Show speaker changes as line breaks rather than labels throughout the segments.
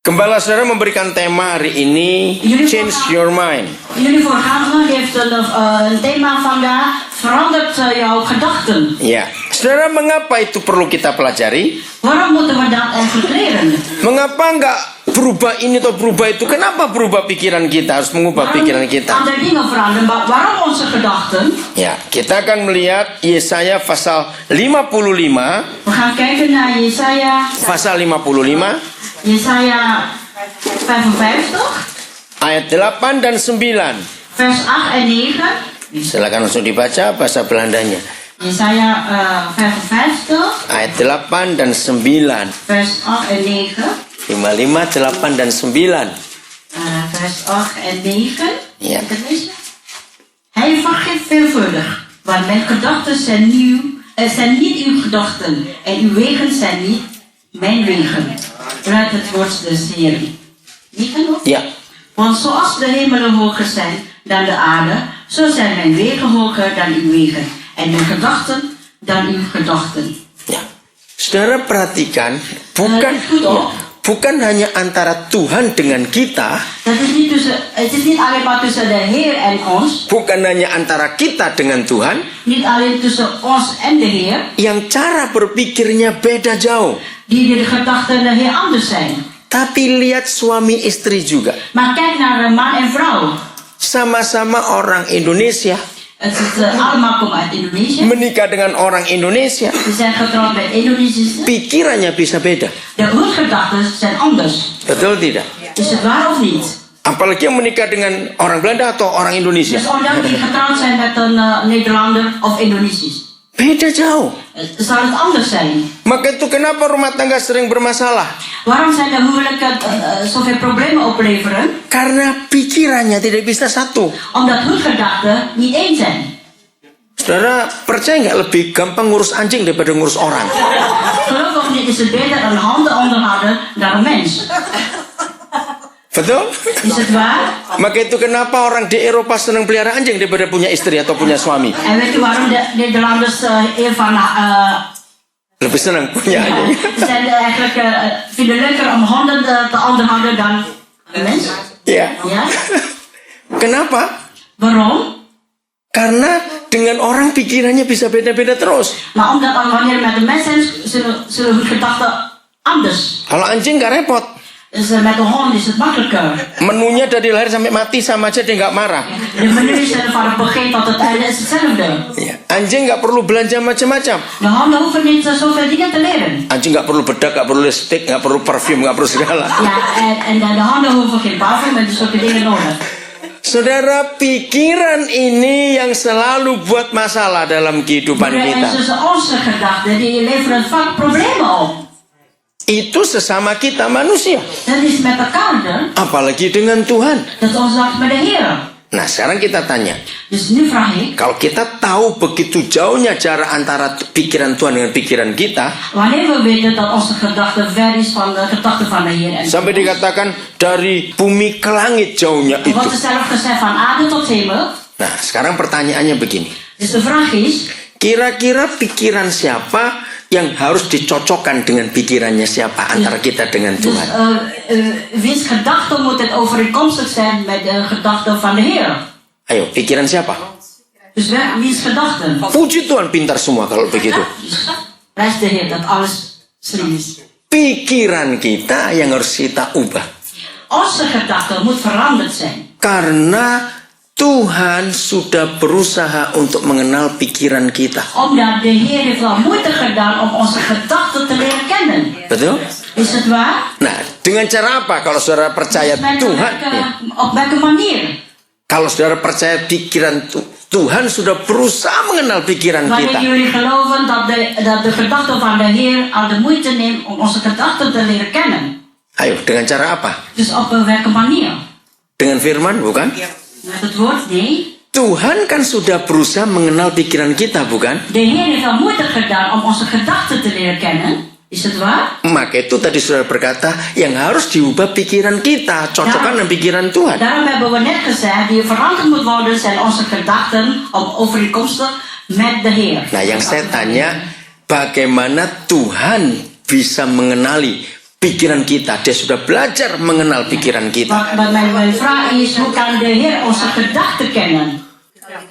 Gembala saudara memberikan tema hari ini, Change Your Mind.
Jullie voorganger heeft een thema vandaag, verandert jouw gedachten.
Ya, saudara, mengapa itu perlu kita pelajari?
Waarom moeten we dat eigenlijk leren?
Mengapa enggak berubah ini atau berubah itu? Kenapa berubah pikiran kita? Harus mengubah pikiran kita.
Andere dingen veranderen, maar waarom onze gedachten?
Ya, kita akan melihat Yesaya pasal 55.
We gaan kijken naar Jesaja,
Pasal 55.
Jesaja 55,
Ayat 8 dan 9.
vers 8 en 9.
Silakan langsung dibaca bahasa Belandanya.
Jesaja 55,
Ayat 8 dan 9.
vers 8 en 9.
55, 8 dan 9.
Vers 8 en 9.
Ja.
Moet ik het lezen? Hij vergeeft veelvuldig, want mijn gedachten zijn niet uw gedachten en uw wegen zijn niet mijn wegen. Uit het woord des Heeren. Niet genoeg?
Ya,
Want zoals de hemelen hoger zijn dan de aarde, zo zijn mijn wegen hoger dan uw wegen en mijn gedachten dan uw gedachten.
ya. Saudara perhatikan, bukan hanya antara Tuhan dengan kita,
Het is niet alleen maar tussen de Heer en ons,
bukan hanya antara kita dengan Tuhan,
niet alleen tussen ons en de Heer,
yang cara berpikirnya beda jauh.
die de gedachten en de Heer anders zijn.
Tapi lihat suami istri juga.
Maar kijk naar een man en vrouw.
Sama-sama orang Indonesia,
Het is allemaal komen uit Indonesië.
menikah dengan orang Indonesia,
Ze zijn getrouwd met Indonesische.
pikirannya bisa beda.
De hun gedachten zijn anders.
Betul tidak?
Is het waar of niet?
Apalagi yang menikah dengan orang Belanda atau orang Indonesia.
Dus omdat die getrouwd zijn met een Nederlander of Indonesisch.
Beda jauh.
Zal het anders zijn?
Maka itu kenapa rumah tangga sering bermasalah?
Waarom zijn de huwelijken zoveel problemen opleveren?
Karena pikirannya tidak bisa satu.
Omdat hun gedachten niet één zijn.
Saudara percaya nggak lebih gampang ngurus anjing daripada ngurus orang?
Geloof of niet, is het beter een hondenonderhouder dan een mens.
Betul?
Is het waar?
Maka itu kenapa orang di Eropa senang pelihara anjing daripada punya istri atau punya suami?
En weet u waarom de Nederlanders hiervan
Lebih senang punya anjing.
zijn eigenlijk vinden leuker om honden te onderhouden dan een mens?
Ya.
Ja?
Kenapa?
Waarom?
Karena dengan orang pikirannya bisa beda-beda terus.
Maar omdat wanneer met een mens zijn, zullen hun gedachten anders.
Kalau anjing nggak repot.
Dus met een hond is het makkelijker.
Menunya dari lahir sampai mati sama aja dia nggak marah.
De menu is van het begin tot het einde is hetzelfde.
Ya. Anjing nggak perlu belanja macam-macam.
De honden hoeven niet zoveel dingen te leren.
Anjing nggak perlu bedak, nggak perlu lipstick, nggak perlu parfum, nggak perlu segala.
Ja, en de honden hoeven geen parfum en zulke dingen nodig.
Saudara, pikiran ini yang selalu buat masalah dalam kehidupan
En
kita.
tussen onze gedachten, die leveren vaak problemen op.
Itu sesama kita manusia.
Dat is met elkaar, hè?
Apalagi dengan Tuhan.
Dat is onze zaak met de Heer.
Nah, sekarang kita tanya.
Dus nu vraag ik,
Kalau kita tahu begitu jauhnya jarak antara pikiran Tuhan dengan pikiran kita,
wanneer we weten dat onze gedachte ver is van de gedachte van de Heer. En
sampai dikatakan dari bumi ke langit jauhnya itu.
wat is zelf gezegd van aarde tot hemel.
Nah, sekarang pertanyaannya begini.
Dus de vraag is,
Kira-kira pikiran siapa yang harus dicocokkan dengan pikirannya siapa antara kita dengan
dus
Tuhan?
wiens gedachten moet het overeenkomstig zijn met de gedachten van de Heer.
Ayo, pikiran siapa?
Dus wiens gedachten?
Puji Tuhan, pintar semua kalau begitu.
Prijs de Heer dat alles slim is.
Pikiran kita yang harus kita ubah.
Onze gedachten moet veranderd zijn.
Karena Tuhan sudah berusaha untuk mengenal pikiran kita.
Omdat de Heer heeft wel moeite gedaan om onze gedachten te leren kennen.
Betul?
Is het waar?
Nah, dengan cara apa kalau saudara percaya Tuhan?
Op welke manier?
Kalau saudara percaya pikiran Tuhan sudah berusaha mengenal pikiran
Wanneer
kita.
jullie geloven dat de gedachten van de Heer al de moeite neemt om onze gedachten te leren kennen.
Ayo, dengan cara apa?
Dus op welke manier?
Dengan firman, bukan?
Met het woord? Nee.
Tuhan kan sudah berusaha mengenal pikiran kita, bukan?
De Heer heeft wel moeite gedaan om onze gedachten te leren kennen. Is het waar?
Maka itu tadi saudara berkata, yang harus diubah pikiran kita, cocokkan dengan pikiran Tuhan.
Daarom hebben we net gezegd, die veranderd moet worden zijn onze gedachten overeenkomstig met de Heer.
Nah, yang saya tanya, bagaimana Tuhan bisa mengenali pikiran kita. Dia sudah belajar mengenal pikiran kita.
Maar mijn vraag is, hoe kan de Heer onze gedachten kennen?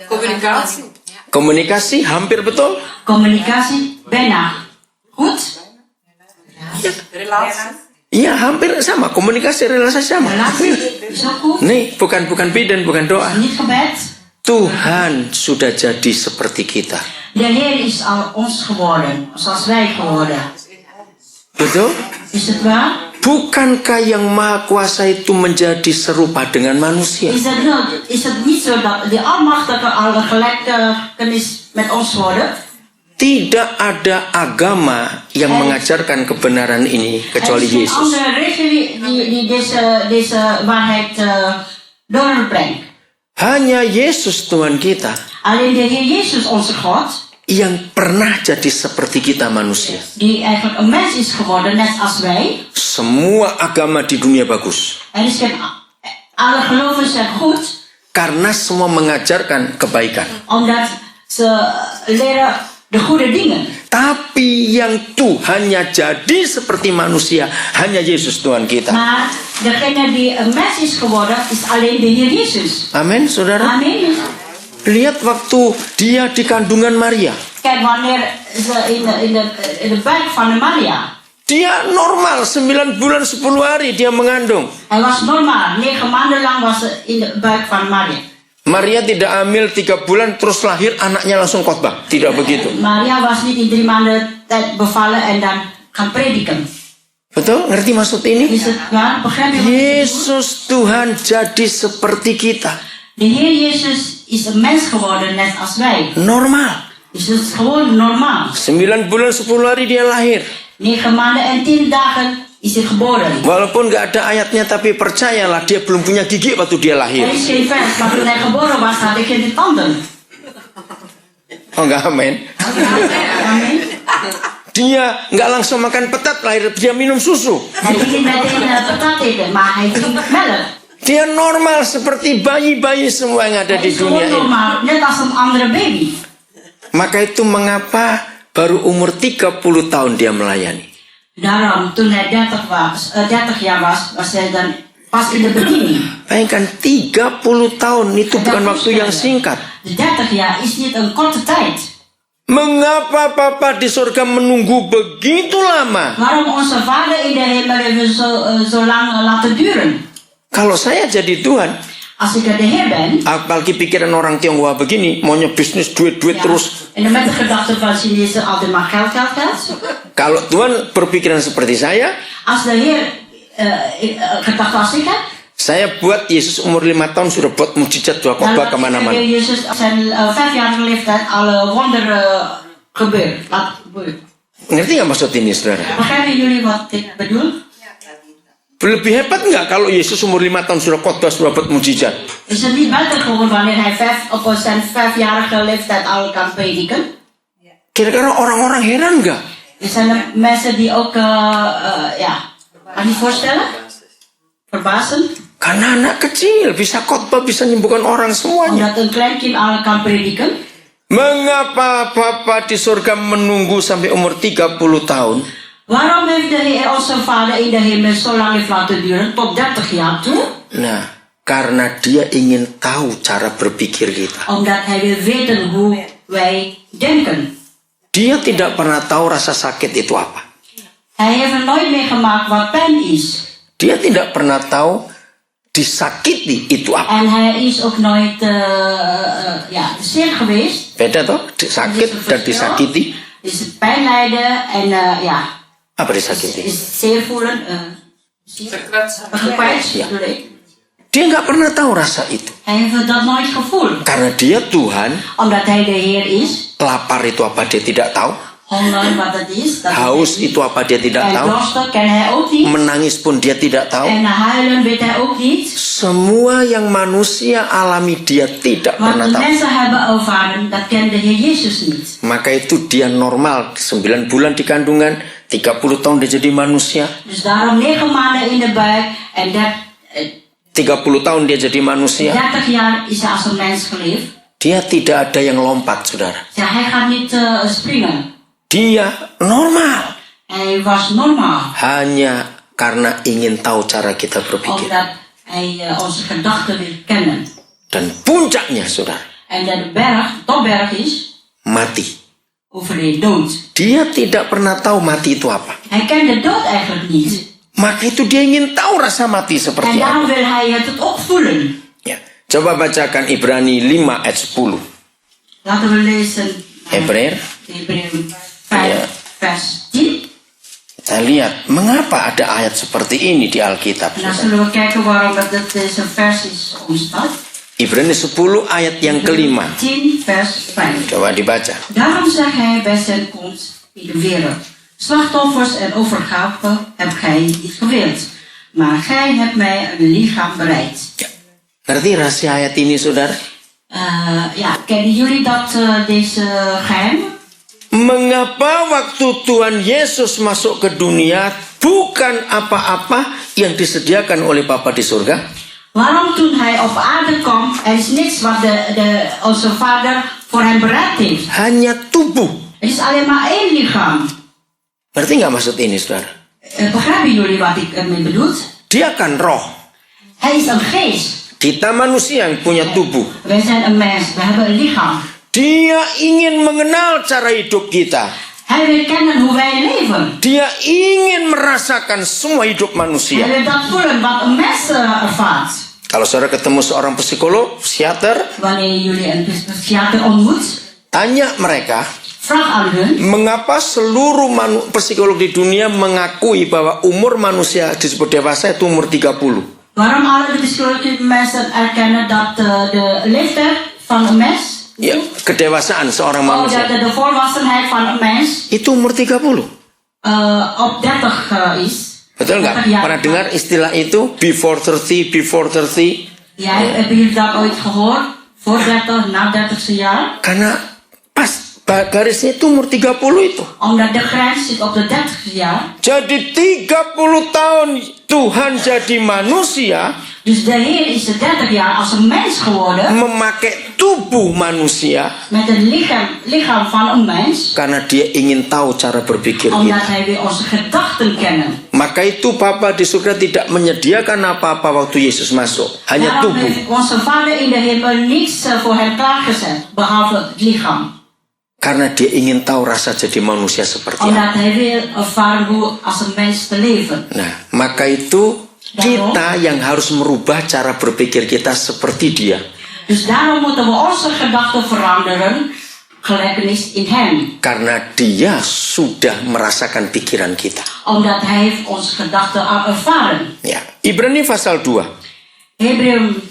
Communicatie.
Komunikasi hampir betul.
Communicatie, bijna. Goed?
Relatie.
Iya, hampir sama. Komunikasi, relasi sama.
Relatie is ook goed.
Nih, bukan bidang, bukan doa.
Niet gebed.
Tuhan sudah jadi seperti kita.
De Heer is al ons geworden, zoals wij geworden.
Betul?
Is het waar?
Bukankah yang Maha Kuasa itu menjadi serupa dengan manusia?
Is het niet zo dat de Almachtige al gelijk is met ons worden?
Tidak ada agama yang mengajarkan kebenaran ini kecuali
Er is geen
Yesus.
andere religie die deze waarheid doorbrengt.
Hanya Yesus Tuhan kita
Alleen de Heer Jezus, onze God,
yang pernah jadi seperti kita manusia.
die eigenlijk een mens is geworden, net als wij.
Semua agama di dunia bagus.
Er is geen, alle geloven zijn goed,
Karena semua mengajarkan kebaikan.
omdat ze leren de goede dingen.
Tapi yang Tuhannya jadi seperti manusia hanya Yesus Tuhan kita.
Maar degene die een mens is geworden, is alleen de Heer Jezus.
Amin, saudara.
Amen.
Lihat waktu dia di kandungan Maria.
Kijk, wanneer ze in de buik van de Maria.
Dia normal, 9 bulan 10 hari dia mengandung.
Hij was normaal. 9 maanden lang was ze in de buik van Maria.
Maria tidak hamil 3 bulan terus lahir anaknya langsung khotbah. Tidak begitu.
Maria was niet in 3 maanden tijd bevallen en dan gaan prediken.
Betul? Ngerti maksud ini?
Is het waar? Begrijp je?
Yesus Tuhan jadi seperti kita.
De Heer Jezus is een mens geworden net als wij.
Normal.
Dus het is gewoon normaal.
9 bulan 10 hari dia lahir.
9 maanden en 10 dagen is hij geboren.
Walaupun gak ada ayatnya tapi percayalah dia belum punya gigi waktu dia lahir.
Er is geen vers, maar toen hij geboren was had ik geen tanden.
Oh enggak, amin.
Amen.
Dia nggak langsung makan petat lahir, dia minum susu.
Hij ging niet meteen patat eten, maar hij drinkt melk.
Dia normal seperti bayi-bayi semua yang ada
Hij
di
is gewoon
dunia ini.
normaal, net als een andere baby.
Maka itu mengapa baru umur 30 tahun dia melayani.
Daarom, toen hij 30 jaar was, was hij dan pas in de bediening.
Bayangkan 30 tahun itu bukan waktu yang singkat.
De 30 jaar is niet een korte tijd.
Mengapa Papa di surga menunggu begitu lama?
Waarom onze vader in de hemel even zo lang laten duren?
Kalau saya jadi Tuhan,
Als ik de Heer ben,
apalagi pikiran orang Tionghoa begini, maunya bisnis duit
ja,
terus.
en dan met de gedachte van Chinezen altijd maar geld.
Kalau Tuhan berpikiran seperti saya,
Als de Heer gedachte als ik heb,
saya buat Yesus umur 5 tahun sudah buat mujizat dua
dan
khotbah
laat ik de
kemana-mana.
Heer Jezus zijn 5-jarige leeftijd alle wonderen gebeuren. Laat gebeuren.
Ngerti nggak maksud ini, saudara?
Begrijpen jullie wat ik bedoel?
Lebih hebat nggak kalau Yesus umur 5 tahun sudah khotbah sudah buat mujizat?
Is het niet buitengewoon wanneer hij op zijn 5-jarige leeftijd al kan prediken?
Kira-kira orang-orang heran nggak?
Er zijn er mensen die ook, kan je voorstellen? Verbazen?
Karena anak kecil bisa khotbah, bisa menyembuhkan orang semuanya.
Omdat een kleinkind al kan prediken.
Mengapa Papa di surga menunggu sampai umur 30 tahun?
Waarom heeft de Heer onze Vader in de hemel zo lang heeft laten duren, tot 30 jaar toe?
Nah, karena dia ingin tahu cara berpikir kita.
Omdat hij wil weten hoe wij denken.
Dia tidak pernah tahu rasa sakit itu apa.
Hij heeft er nooit meegemaakt wat pijn is.
Dia tidak pernah tahu disakiti itu apa.
En hij is ook nooit zeer geweest.
Beda toh, sakit dan disakiti.
Is het pijn lijden en
Apa disakiti?
is zeer voelen. Gekwetst,
Ja.
bedoel ik.
Dia nggak pernah tahu rasa itu.
Hij heeft dat nooit gevoeld.
Karena dia Tuhan,
Omdat hij de Heer is.
lapar itu apa dia tidak tahu.
Honger wat het is. Dat
Haus itu apa dia tidak
en
tahu.
dorsten ken hij ook niet.
Menangis pun dia tidak tahu.
En huilen weet hij ook niet.
Semua yang manusia alami dia tidak
Wat
pernah
de
tahu.
mensen hebben ervaren, dat kent de Heer Jezus niet.
Maka itu dia normal 9 bulan di kandungan, 30 tahun dia jadi manusia,
Dus daarom 9 maanden in de buik en
30 tahun dia jadi manusia.
30 jaar is hij als een mens geleefd.
Dia tidak ada yang lompat, saudara.
Ja, hij gaat niet springen.
Dia normal.
Hij was normaal.
Hanya Karena ingin tahu cara kita berpikir.
Omdat hij onze gedachten wil kennen.
Dan puncaknya, saudara,
En de topberg is
mati.
over de dood.
Dia tidak pernah tahu mati itu apa.
Hij kent de dood eigenlijk niet.
Maka itu dia ingin tahu rasa mati
En
seperti
daarom
apa.
wil hij het ook voelen.
Ya. Coba bacakan Ibrani 5 ayat 10.
Laten we lezen
Hebreeën.
Hebreeën
Ja.
5 vers 10.
Kita lihat mengapa ada ayat seperti ini di Alkitab.
En dan zullen we kijken waarom deze vers is ontstaan.
Ibrani 10 ayat yang kelima.
10 vers 5.
Coba dibaca.
Daarom zegt hij bij zijn komst in de wereld: slachtoffers en offergaven hebt gij niet gewild, maar gij hebt mij een lichaam bereid.
Ya. Ngerti rahasia ayat ini, saudara?
Ja, kennen jullie deze geheim?
Mengapa waktu Tuhan Yesus masuk ke dunia bukan apa-apa yang disediakan oleh Bapa di surga?
Waarom toen hij op aarde kwam, er is niks wat onze vader voor hem bereid heeft.
Hanya tubuh.
Het is alleen maar één lichaam.
Ngerti nggak maksud ini, saudara?
Begrijpen jullie wat ik ermee bedoel?
Dia kan roh.
Hij is een geest.
Kita manusia yang punya tubuh.
Wij zijn een mens, we hebben een lichaam.
Dia ingin mengenal cara hidup kita.
Hij wil kennen hoe wij leven.
Dia ingin merasakan semua hidup
Hij
manusia.
wil dat voelen wat een mens ervaart.
Kalau saudara ketemu seorang psikolog, psikiater,
Wanneer jullie een psychiater ontmoet,
tanya mereka,
vraag aan hun.
mengapa seluruh psikolog di dunia mengakui bahwa umur manusia disebut dewasa itu umur 30.
Waarom alle de psychologische mensen erkennen dat de leeftijd van een mens,
Ya, kedewasaan seorang manusia
de volwassenheid van een mens
itu umur 30.
op 30 is.
Betul nggak?
30 jaar.
Pernah dengar istilah itu before 30, before 30?
Ja, hebben jullie dat ooit gehoord? Voor 30, na 30ste jaar?
Karena pas garisnya itu umur 30 itu.
Omdat de grens zit op de 30ste jaar.
Jadi 30 tahun Tuhan jadi manusia,
Dus de Heer is de 30 jaar als een mens geworden.
memakai tubuh manusia
Met het lichaam van een mens.
karena dia ingin tahu cara berpikir
Omdat
kita.
hij wil onze gedachten kennen.
Maka itu Bapa di surga tidak menyediakan apa-apa waktu Yesus masuk, hanya
Daarom
tubuh.
heeft onze Vader in de hemel niets voor hem klaargezet. Behalve het lichaam.
Karena dia ingin tahu rasa jadi manusia seperti apa.
Omdat hij wil ervaren hoe als een mens te leven.
Nah, maka itu kita yang harus merubah cara berpikir kita seperti dia.
Dus daarom moeten we onze gedachten veranderen. Gelijkenis in hem.
Karena dia sudah merasakan pikiran kita.
Omdat hij heeft onze gedachten al ervaren.
Ya, Ibrani pasal 2.
Hebreeën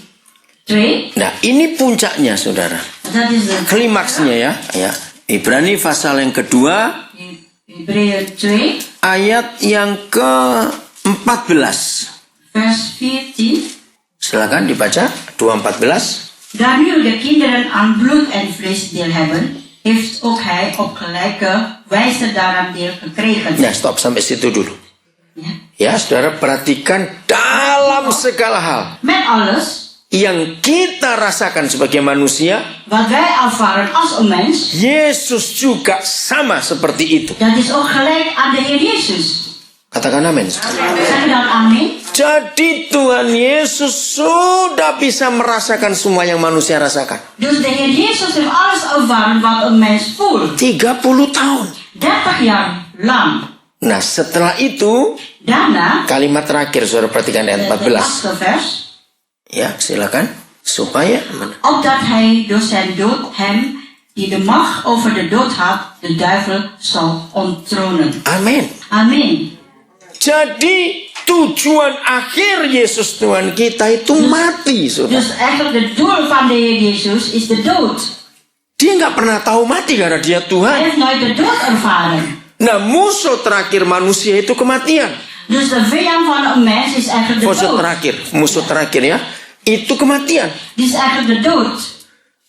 2.
Nah, ini puncaknya, saudara.
Dat is de
Klimaksnya ya. Ibrani pasal yang kedua,
Hebreeën 2.
ayat yang ke-14.
Vers 14.
Silakan dibaca, 2:14.
Daar nu de kinderen aan bloed en vlees deel hebben, heeft ook hij op gelijke wijze daaraan deel gekregen.
Nah, stop sampai situ dulu.
Ja.
Ya, saudara perhatikan dalam segala hal
Met alles
yang kita rasakan sebagai manusia,
wat wij ervaren als een mens,
Yesus juga sama seperti itu.
dat is ook gelijk aan de Heer Jezus.
Katakan amin.
Zeg dan amen.
Jadi Tuhan Yesus sudah bisa merasakan semua yang manusia rasakan.
Dus de Heer Jezus heeft alles ervaren wat een mens voelt.
30 tahun.
30 jaar lang.
Nah, setelah itu
Daarna,
kalimat terakhir, saudara perhatikan ayat
de
14.
laatste vers.
Ya, silakan. Supaya mana?
Opdat hij door zijn dood hem, die de macht over de dood had, de duivel zal onttronen.
Amin.
Amen.
Jadi tujuan akhir Yesus Tuhan kita itu mati, saudara.
Dus eigenlijk het doel van de Heer Jezus is de dood.
Dia nggak pernah tahu mati karena dia
Hij
Tuhan.
heeft nooit de dood ervaren.
Nah, musuh terakhir manusia itu kematian.
Dus de vijand van een mens is eigenlijk de
Musuh
dood.
terakhir ya, itu kematian.
Dit is eigenlijk de dood.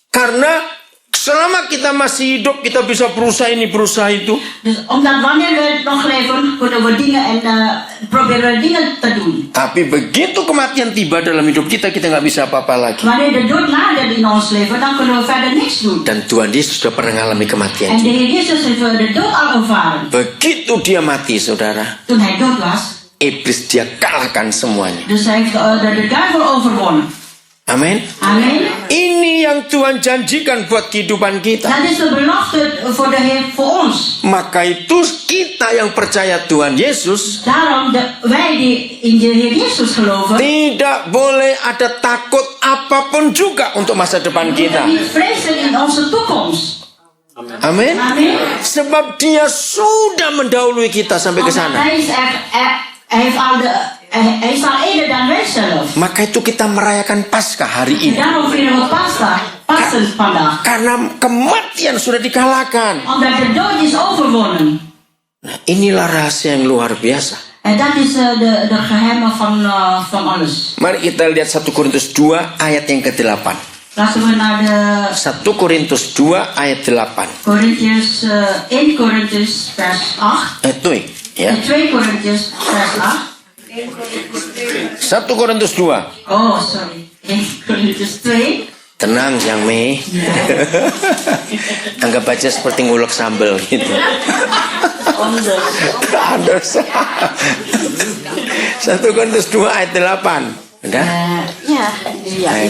Karena selama kita masih hidup, kita bisa berusaha ini, berusaha itu.
Dus omdat wanneer we nog leven, kunnen we dingen en proberen we dingen te doen.
Tapi begitu kematian tiba dalam hidup kita, kita nggak bisa apa-apa lagi.
Wanneer de dood nadert in ons leven, dan kunnen we verder niks doen.
Dan Tuhan Yesus sudah pernah mengalami kematian.
En de Heer Jezus heeft de dood al ervaren.
Begitu dia mati, saudara,
Toen hij dood was,
iblis dia kalahkan semuanya.
Dus hij heeft de duivel overwonnen.
Amin.
Amen.
Ini yang Tuhan janjikan buat kehidupan kita.
Dat is de belofte voor de Heer voor ons.
Maka itu kita yang percaya Tuhan Yesus
Daarom, wij die in de Heer Jezus geloven,
tidak boleh ada takut apapun juga untuk masa depan
moeten
kita.
niet vrezen in onze toekomst.
Amin.
Amen.
Sebab dia sudah mendahului kita sampai ke
Omdat
sana.
hij is al eerder dan wij zelf.
Maka itu kita merayakan Paskah hari
En
ini.
daarom vieren we Pasen vandaag.
Karena kematian sudah dikalahkan.
Omdat de dood is overwonnen.
Nah, inilah rahasia yang luar biasa.
En dat is de geheimen van alles.
Mari kita lihat 1 Korintus 2 ayat yang ke-8.
Laten we naar de
1 Korintus 2 ayat 8.
1 Korintus vers 8.
Itu ya.
En 2 Korintus vers 8.
1 Korintus 2.
Oh, sorry. 1 Korintus 2.
Tenang Yang Mei. Anggap aja seperti ngulek sambal gitu. Anders. 1 Korintus 2 ayat 8. Udah?
Ja,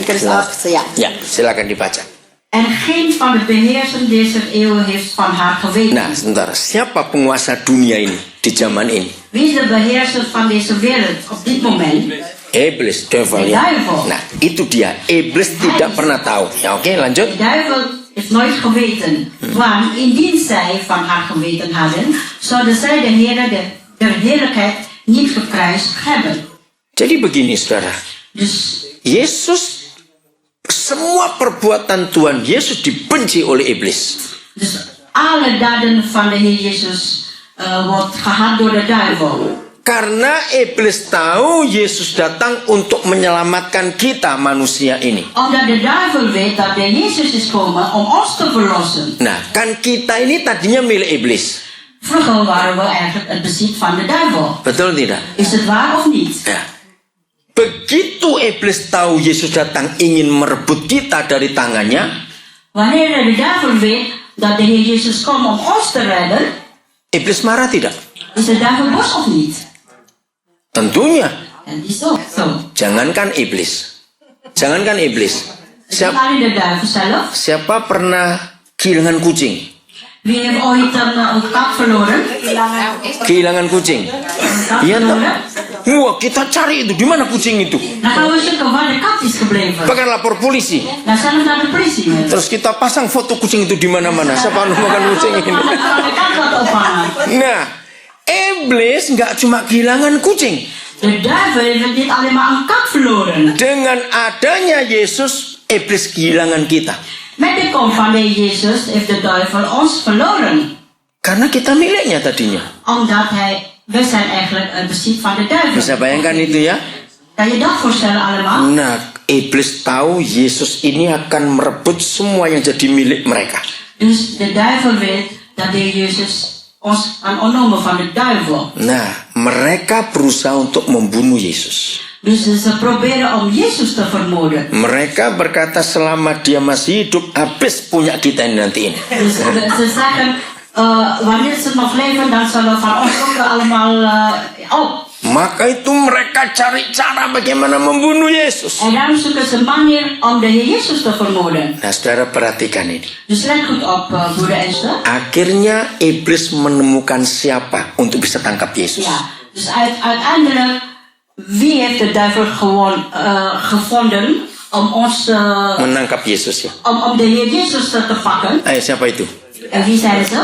Korintus 8, ja.
Ya, silakan dibaca.
En geen van de beheersers deze eeuw heeft van haar geweten.
Nah, sebentar. Siapa penguasa dunia ini di zaman ini?
Wie is de beheerser van deze wereld op dit moment?
Iblis, devil ya.
Duivel.
Nah, itu dia. Iblis tidak pernah tahu. Ya, oke, lanjut.
De duivel heeft nooit geweten. Want indien zij van haar geweten hadden, zouden zij de heerlijkheid niet gekruist hebben.
Jadi begini, saudara.
Dus
Yesus, semua perbuatan Tuhan Yesus dibenci oleh iblis.
alle daden van de Heer Jezus wordt gehaat door de duivel.
Karena iblis tahu Yesus datang untuk menyelamatkan kita manusia ini.
Omdat de duivel weet dat de Jezus is komen om ons te verlossen.
Nah, kan kita ini tadinya milik iblis.
Vroeger waren we eigenlijk het bezit van de duivel.
Betul tidak?
Is het waar of niet?
Ya. Begitu iblis tahu Yesus datang ingin merebut kita dari tangannya,
Wanneer de duivel weet dat de Heer Jezus komt om ons te redden,
iblis marah tidak?
is de duivel boos of niet?
Tentunya.
En die is ook zo.
Jangankan iblis. Jangankan iblis.
Niet alleen de duivel zelf.
Siapa pernah kehilangan kucing?
Wie heeft ooit een kat verloren?
Kehilangan kucing. Iya toh? Wah, kita cari itu di mana kucing itu.
Dan gaan we zoeken waar de kat is gebleven.
Bahkan lapor polisi.
Dan zijn we naar de politie.
Terus kita pasang foto kucing itu di mana-mana. Siapa yang makan kucing ini?
Dan gaan we de kat laten ophangen.
Nah, iblis nggak cuma kehilangan kucing.
De duivel heeft niet alleen maar een kat verloren.
Dengan adanya Yesus, iblis kehilangan kita.
Met de komst van de Jezus heeft de duivel ons verloren.
Karena kita miliknya tadinya.
Omdat we zijn eigenlijk het bezit van de duivel.
Bisa bayangkan itu ya?
Kan je dat voorstellen allemaal?
Nah, iblis tahu Yesus ini akan merebut semua yang jadi milik mereka.
Dus de duivel weet dat de Jezus ons kan ontnemen van de duivel.
Nah, mereka berusaha untuk membunuh Yesus.
Dus ze proberen om Jezus te vermoorden.
Mereka berkata selama dia masih hidup, habis punya kita ini nanti ini.
Dus ze zeggen, wanneer ze nog leven, dan zullen van ons ook allemaal op.
Maka itu mereka cari cara bagaimana membunuh Yesus.
En daarom zoeken ze een manier om de Heer Jezus te vermoorden.
Nah, saudara perhatikan ini.
Dus let goed op, broeder en zuster.
Akhirnya iblis menemukan siapa untuk bisa tangkap Yesus.
Ja, dus uiteindelijk, wie heeft de duivel gewoon gevonden om ons,
Menangkap Yesus ya.
om de Heer Jezus te pakken?
Ayo, siapa itu?
En wie zijn ze?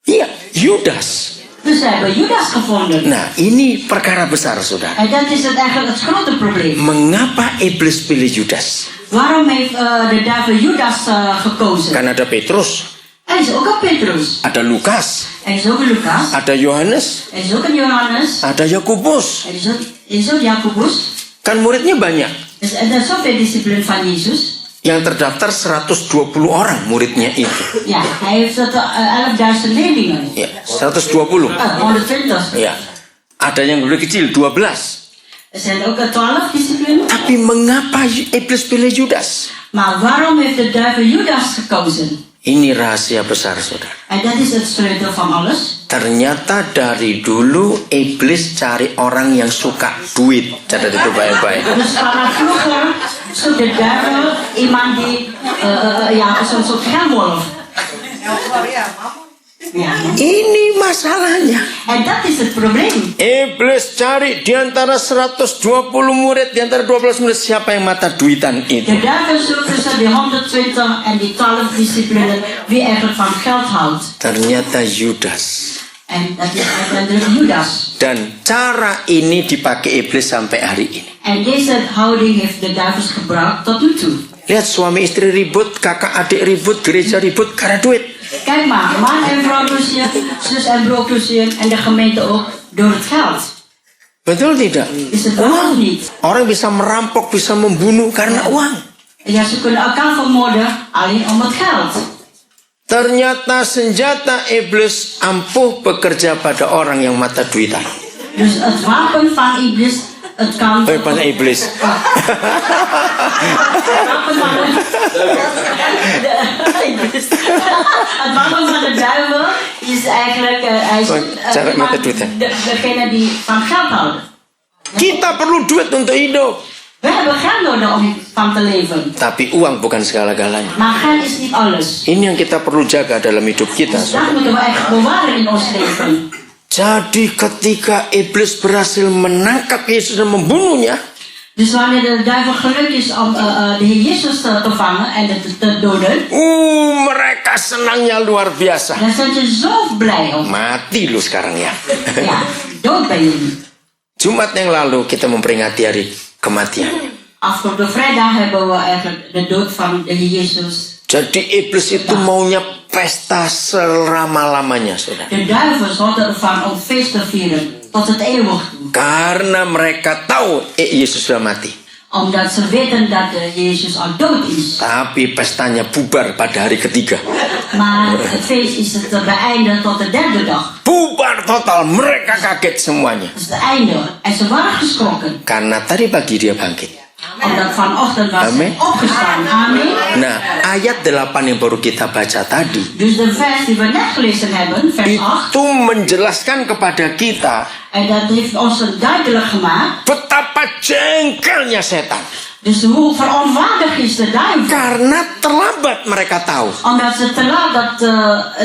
Iya, Yudas.
Dus ze hebben Judas gevonden.
Nah, ini perkara besar, saudara.
En dat is eigenlijk het grote probleem.
Mengapa iblis pilih Yudas?
Waarom heeft de duivel Judas gekozen?
Kan ada Petrus,
Er is ook een Petrus.
ada Lukas,
Er is ook een Lucas.
ada Yohanes,
Er is ook een Johannes.
ada Yakobus.
Er is ook Jacobus.
Kan muridnya banyak.
Dus er zijn zoveel discipelen van Jezus.
Yang terdaftar 120 orang muridnya itu.
Ja, hij heeft 11.000 leerlingen.
Ya, 120.
120.
Ya. Ada yang lebih kecil, 12.
Er zijn ook 12 discipelen.
Tapi mengapa iblis pilih Yudas?
Maar waarom heeft de duivel Judas gekozen?
Ini rahasia besar, saudara.
En dat is het sleutel van alles.
Ternyata dari dulu iblis cari orang yang suka duit. Catat itu baik-baik.
Dus vanaf vroeger zoekt de duivel iemand die zo'n soort geldwolf. Ja.
Ini masalahnya.
En dat is het probleem.
Iblis cari di antara 120 murid, di antara 12 murid, siapa yang mata duitan itu.
De duivel zoekt tussen die 120 en die 12 discipelen wie eigenlijk van geld houdt.
Ternyata Yudas.
En dat is uiteindelijk Judas.
Dan cara ini dipakai iblis sampai hari ini.
En deze houding heeft de duivels gebruikt tot nu toe.
Lihat suami istri ribut, kakak adik ribut, gereja ribut karena duit.
Kijk maar, man en vrouw ruzie, zus en broer ruzie en de gemeente ook door het geld.
Betul tidak?
Is het waar of niet?
Orang bisa merampok, bisa membunuh karena uang.
Ja, ze kunnen elkaar vermoorden alleen om het geld.
Ternyata senjata iblis ampuh bekerja pada orang yang mata duitan.
Dus het wapen van iblis, het kan...
Van iblis.
Het wapen van de duivel is eigenlijk...
Cara mata duitan.
Degene die van geld houden.
Kita perlu duit untuk hidup.
We hebben geld nodig om van te leven.
Tapi uang bukan segala-galanya.
Maar geld is niet alles.
Ini yang kita perlu jaga dalam hidup kita.
Dus dat moeten we echt bewaren in ons leven.
Jadi ketika iblis berhasil menangkap Yesus dan membunuhnya,
Dus wanneer de duivel gelukt is om de Heer Jezus te vangen en te doden,
mereka senangnya luar biasa.
dan zijn ze zo blij om.
Mati lu sekarang ya.
Ja, dood ben je nu.
Jumat yang lalu kita memperingati hari kematian.
Afgelopen vrijdag hebben we eigenlijk de dood van de Heer Jezus.
Jadi iblis itu maunya pesta selama-lamanya, saudara.
De duivels hadden ervan om feest te vieren tot het eeuwig toe.
Karena mereka tahu Yesus sudah mati.
Omdat ze weten dat de Jezus al dood is.
Tapi pestanya bubar pada hari ketiga.
Maar het feest is het beëindigd tot de derde dag.
Bubar total, mereka kaget semuanya.
Dat is het einde. En ze waren geschrokken.
Karena tadi pagi dia bangkit.
Omdat vanochtend was hij opgestaan. Amen.
Nah, ayat 8 yang baru kita baca tadi,
Dus de vers die we net gelezen hebben, vers 8.
itu menjelaskan kepada kita
En dat heeft ons duidelijk gemaakt.
betapa jengkelnya setan.
Dus hoe verontwaardigd is de duivel.
Karena terlambat mereka tahu.
Omdat ze te laat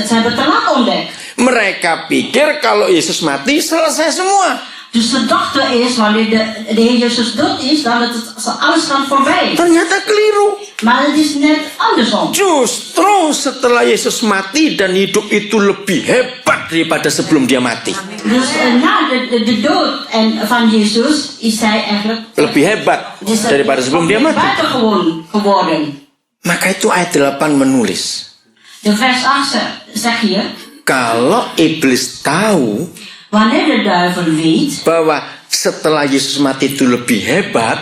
ze hebben te laat ontdekt.
Mereka pikir kalau Yesus mati selesai semua.
Dus ze dachten eerst wanneer de Heer Jezus dood is, dan het alles dan voorbij.
Ternyata keliru.
Maar het is net andersom.
Justru setelah Yesus mati dan hidup itu lebih hebat daripada sebelum dia mati.
Dus na de dood van Jezus is hij eigenlijk
Lebih hebat daripada sebelum dia mati.
buitengewoon geworden.
Maka itu ayat 8 menulis.
De vers 8 zegt hier,
Kalau iblis tahu
wanneer de duivel weet
bahwa setelah Yesus mati itu lebih hebat,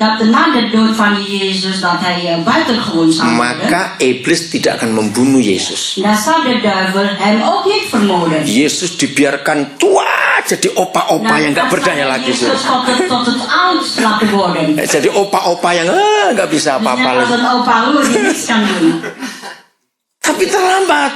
dat na de dood van Jezus dat hij buitengewoon zou worden,
maka iblis tidak akan membunuh Yesus.
dan zal de duivel hem ook niet vermoorden.
Yesus dibiarkan tua jadi opa-opa yang nggak berdaya lagi.
Jezus tot het oud laten worden.
Jadi opa-opa yang nggak bisa
Dus
apa-apa
net als
lagi.
een opa Roer die niets kan doen.
Tapi terlambat.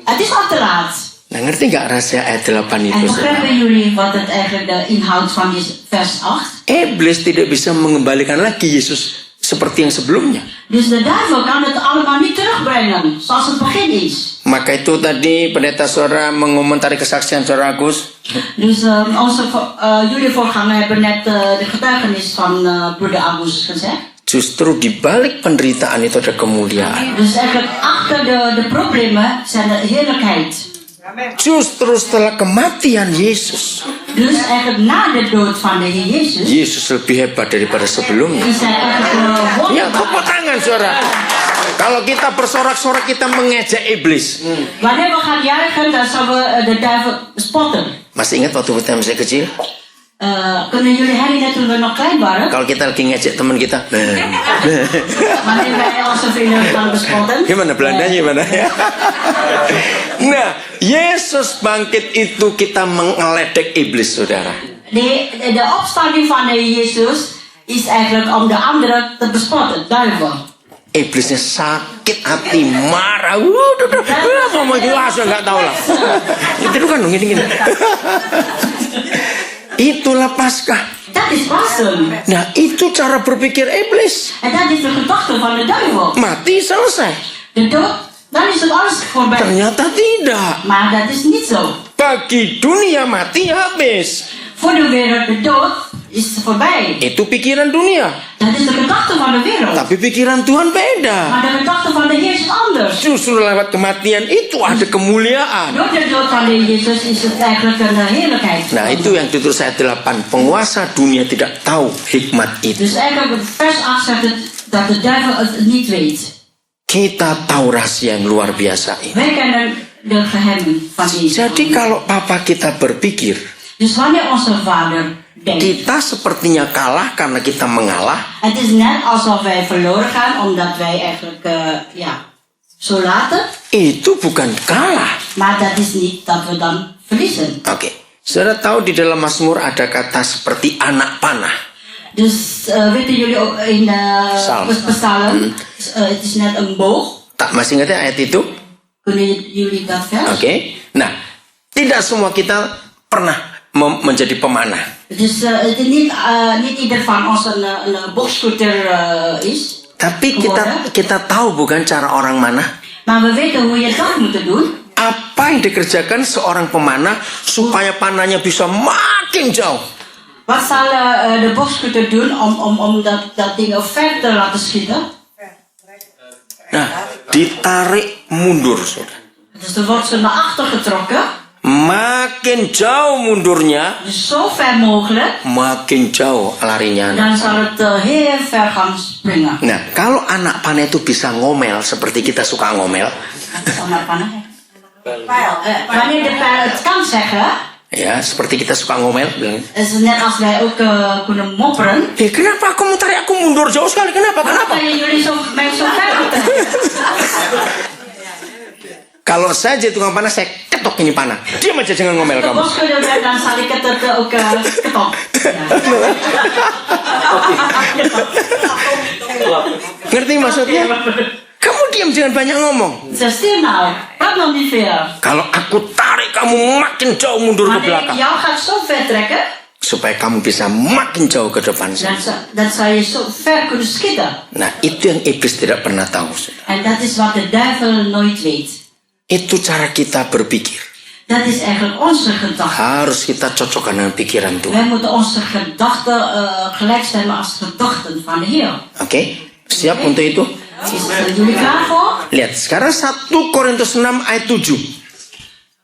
Het is al te laat.
Nah, ngerti nggak rahasia ayat 8
En
itu?
begrijpen jullie wat het eigenlijk de inhoud van die vers 8?
Iblis tidak bisa mengembalikan lagi Yesus seperti yang sebelumnya.
Dus de duivel kan het allemaal niet terugbrengen zoals het begin is.
Maka itu tadi pendeta saudara mengomentari kesaksian saudara Agus.
Dus jullie voorganger hebben net de getuigenis van broeder Agus gezegd.
Justru di balik penderitaan itu ada kemuliaan.
Dus eigenlijk achter de problemen zijn de heerlijkheid.
Justru setelah kematian Yesus,
Dus eigenlijk na de dood van de Heer Jezus
Yesus lebih hebat daripada sebelumnya.
is hij eigenlijk
Ya, tepuk
wonderbaar.
tangan saudara. Kalau kita bersorak-sorak, kita mengejek iblis.
Wanneer we gaan juichen, dan zullen we de duivel spotten.
Masih ingat waktu kita masih kecil?
Kunnen jullie herinneren toen we nog klein waren?
Kalau kita lagi ngejek teman kita,
Wanneer wij onze vrienden gaan bespotten.
gimana Belandanya gimana ya? Nah, Yesus bangkit itu kita mengeledek iblis, saudara.
De opstanding van de Heer Jezus is eigenlijk om de anderen te bespotten, duivel.
Iblisnya sakit hati, marah. Ngomong itu asal nggak tahu lah. Itu kan gini. Itulah Paskah.
Dat is Pasen.
Nah, itu cara berpikir iblis.
En dat is de gedachte van de duivel.
Mati selesai.
De dood, dan is het alles voorbij.
Ternyata tidak.
Maar dat is niet zo.
Bagi dunia mati habis.
Voor de wereld, de dood is voorbij.
Itu pikiran dunia.
Dat is de gedachte van de wereld.
Tapi pikiran Tuhan beda.
Maar de gedachte van de Heer is anders.
Justru lewat kematian itu ada kemuliaan.
Door de dood van de Jezus is het eigenlijk een heerlijkheid.
Nah, itu yang ditulis ayat 8. Penguasa dunia tidak tahu hikmat itu.
Dus eigenlijk vers 8 zegt het dat de duivel het niet weet.
Kita tahu rahasia yang luar biasa ini.
Wij kennen de geheimen van Jezus.
Jadi kalau papa kita berpikir,
Dus wanneer onze vader denkt,
kita sepertinya kalah karena kita mengalah,
het is net alsof wij verloren gaan omdat wij eigenlijk zo laten.
itu bukan kalah.
Maar dat is niet dat we dan verliezen.
Oke. Saudara tahu di dalam Mazmur ada kata seperti anak panah.
Dus weten jullie ook in de psalm, het is net een boog.
Tak masih ingat ya ayat itu?
Kunnen jullie dat vers?
Oke. Nah, tidak semua kita pernah menjadi pemanah.
Dus het is niet ieder van ons een boogscooter is.
Tapi kita tahu bukan cara orang manah?
Maar we weten hoe je dat moet doen.
Apa yang dikerjakan seorang pemanah supaya panahnya bisa makin jauh?
Wat zal de boogscooter doen om dat ding ver te laten schieten?
Nah, ditarik mundur, saudara.
Dus er wordt ze naar achter getrokken.
Makin jauh mundurnya,
Dus zo ver mogelijk.
makin jauh larinya.
Dan zal het heel ver gaan springen.
Nah, kalau anak panah itu bisa ngomel seperti kita suka ngomel,
Wanneer de pijl het kan zeggen,
ya seperti kita suka ngomel, bilang,
is het net als wij ook kunnen mopperen.
kenapa aku mau tarik aku mundur jauh sekali? Kenapa?
Kan je jullie mij zo ver laten?
Kalau saya jadi tukang panah, saya ketok ini panah. Diam aja, jangan ngomel
De
kamu.
boscooter dan zal ik het ook ketok.
Ngerti maksudnya? Kamu diam, jangan banyak ngomong.
Zeg stil nou, praat nog niet veel.
Kalau aku tarik kamu makin jauh mundur ke
Wanneer ik
belakang,
jou ga zo ver trekken,
supaya kamu bisa makin jauh ke depan saya.
dan zal je zo ver kunnen schieten.
Nah, itu yang iblis tidak pernah tahu, saudara.
En dat is wat de duivel nooit weet.
Itu cara kita berpikir.
Dat is eigenlijk onze gedachte.
Harus kita cocokkan dengan pikiran Tuhan.
Wij moeten onze gedachten gelijkstemmen als gedachten van de Heer.
Oke? Siap untuk itu?
Zijn jullie klaar voor?
Lihat, sekarang 1 Korintus 6 ayat 7.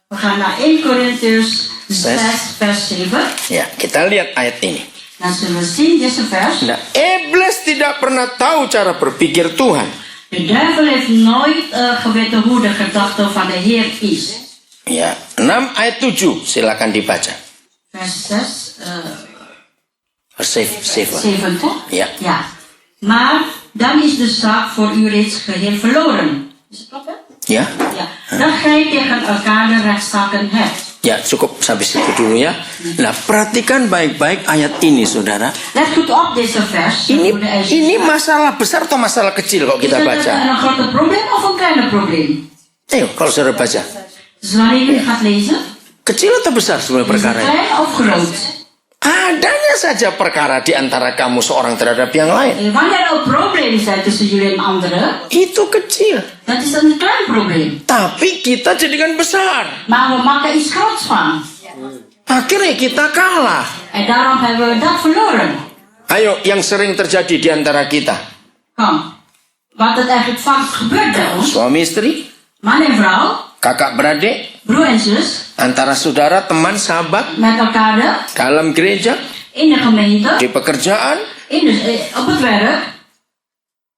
We gaan naar 1 Korintiërs 6 vers 7.
Ya, kita lihat ayat ini.
Dan zullen we zien deze vers.
Nah, iblis tidak pernah tahu cara berpikir Tuhan.
De duivel heeft nooit geweten hoe de gedachte van de Heer is.
Ya, 6 ayat 7. Silakan dibaca.
Vers 6.
Vers 7.
7 toch?
Ja.
Ja. Maar dan is de zaak voor u reeds geheel verloren. Is het klopt, hè?
Ya.
Ja. Dat gij tegen elkaar de rechtszaken hebt.
Ya, cukup sampai situ dulu ya. Nah, perhatikan baik-baik ayat ini, saudara.
Let goed op deze vers.
Ini masalah besar atau masalah kecil kalau kita
Is
baca?
het een grote probleem of een kleine probleem?
Ayo, kalau saudara baca.
Dus wanneer jullie gaat lezen,
Kecil atau besar sebenarnya
is het
perkara ini?
klein of groot?
Adanya saja perkara di antara kamu seorang terhadap yang lain.
Wanneer er een probleem zijn tussen jullie en anderen,
Itu kecil.
dat is een klein probleem.
Tapi kita jadikan besar.
Maar we maken iets groots van.
Akhirnya kita kalah.
En daarom hebben we dat verloren.
Ayo, yang sering terjadi di antara kita.
Kom. Wat het eigenlijk vaak gebeurt bij ons.
Suami istri,
Man en vrouw,
kakak beradik,
broer en zus,
antara saudara, teman, sahabat,
met elkaar
dalam gereja,
in de gemeente,
di pekerjaan.
op het werk.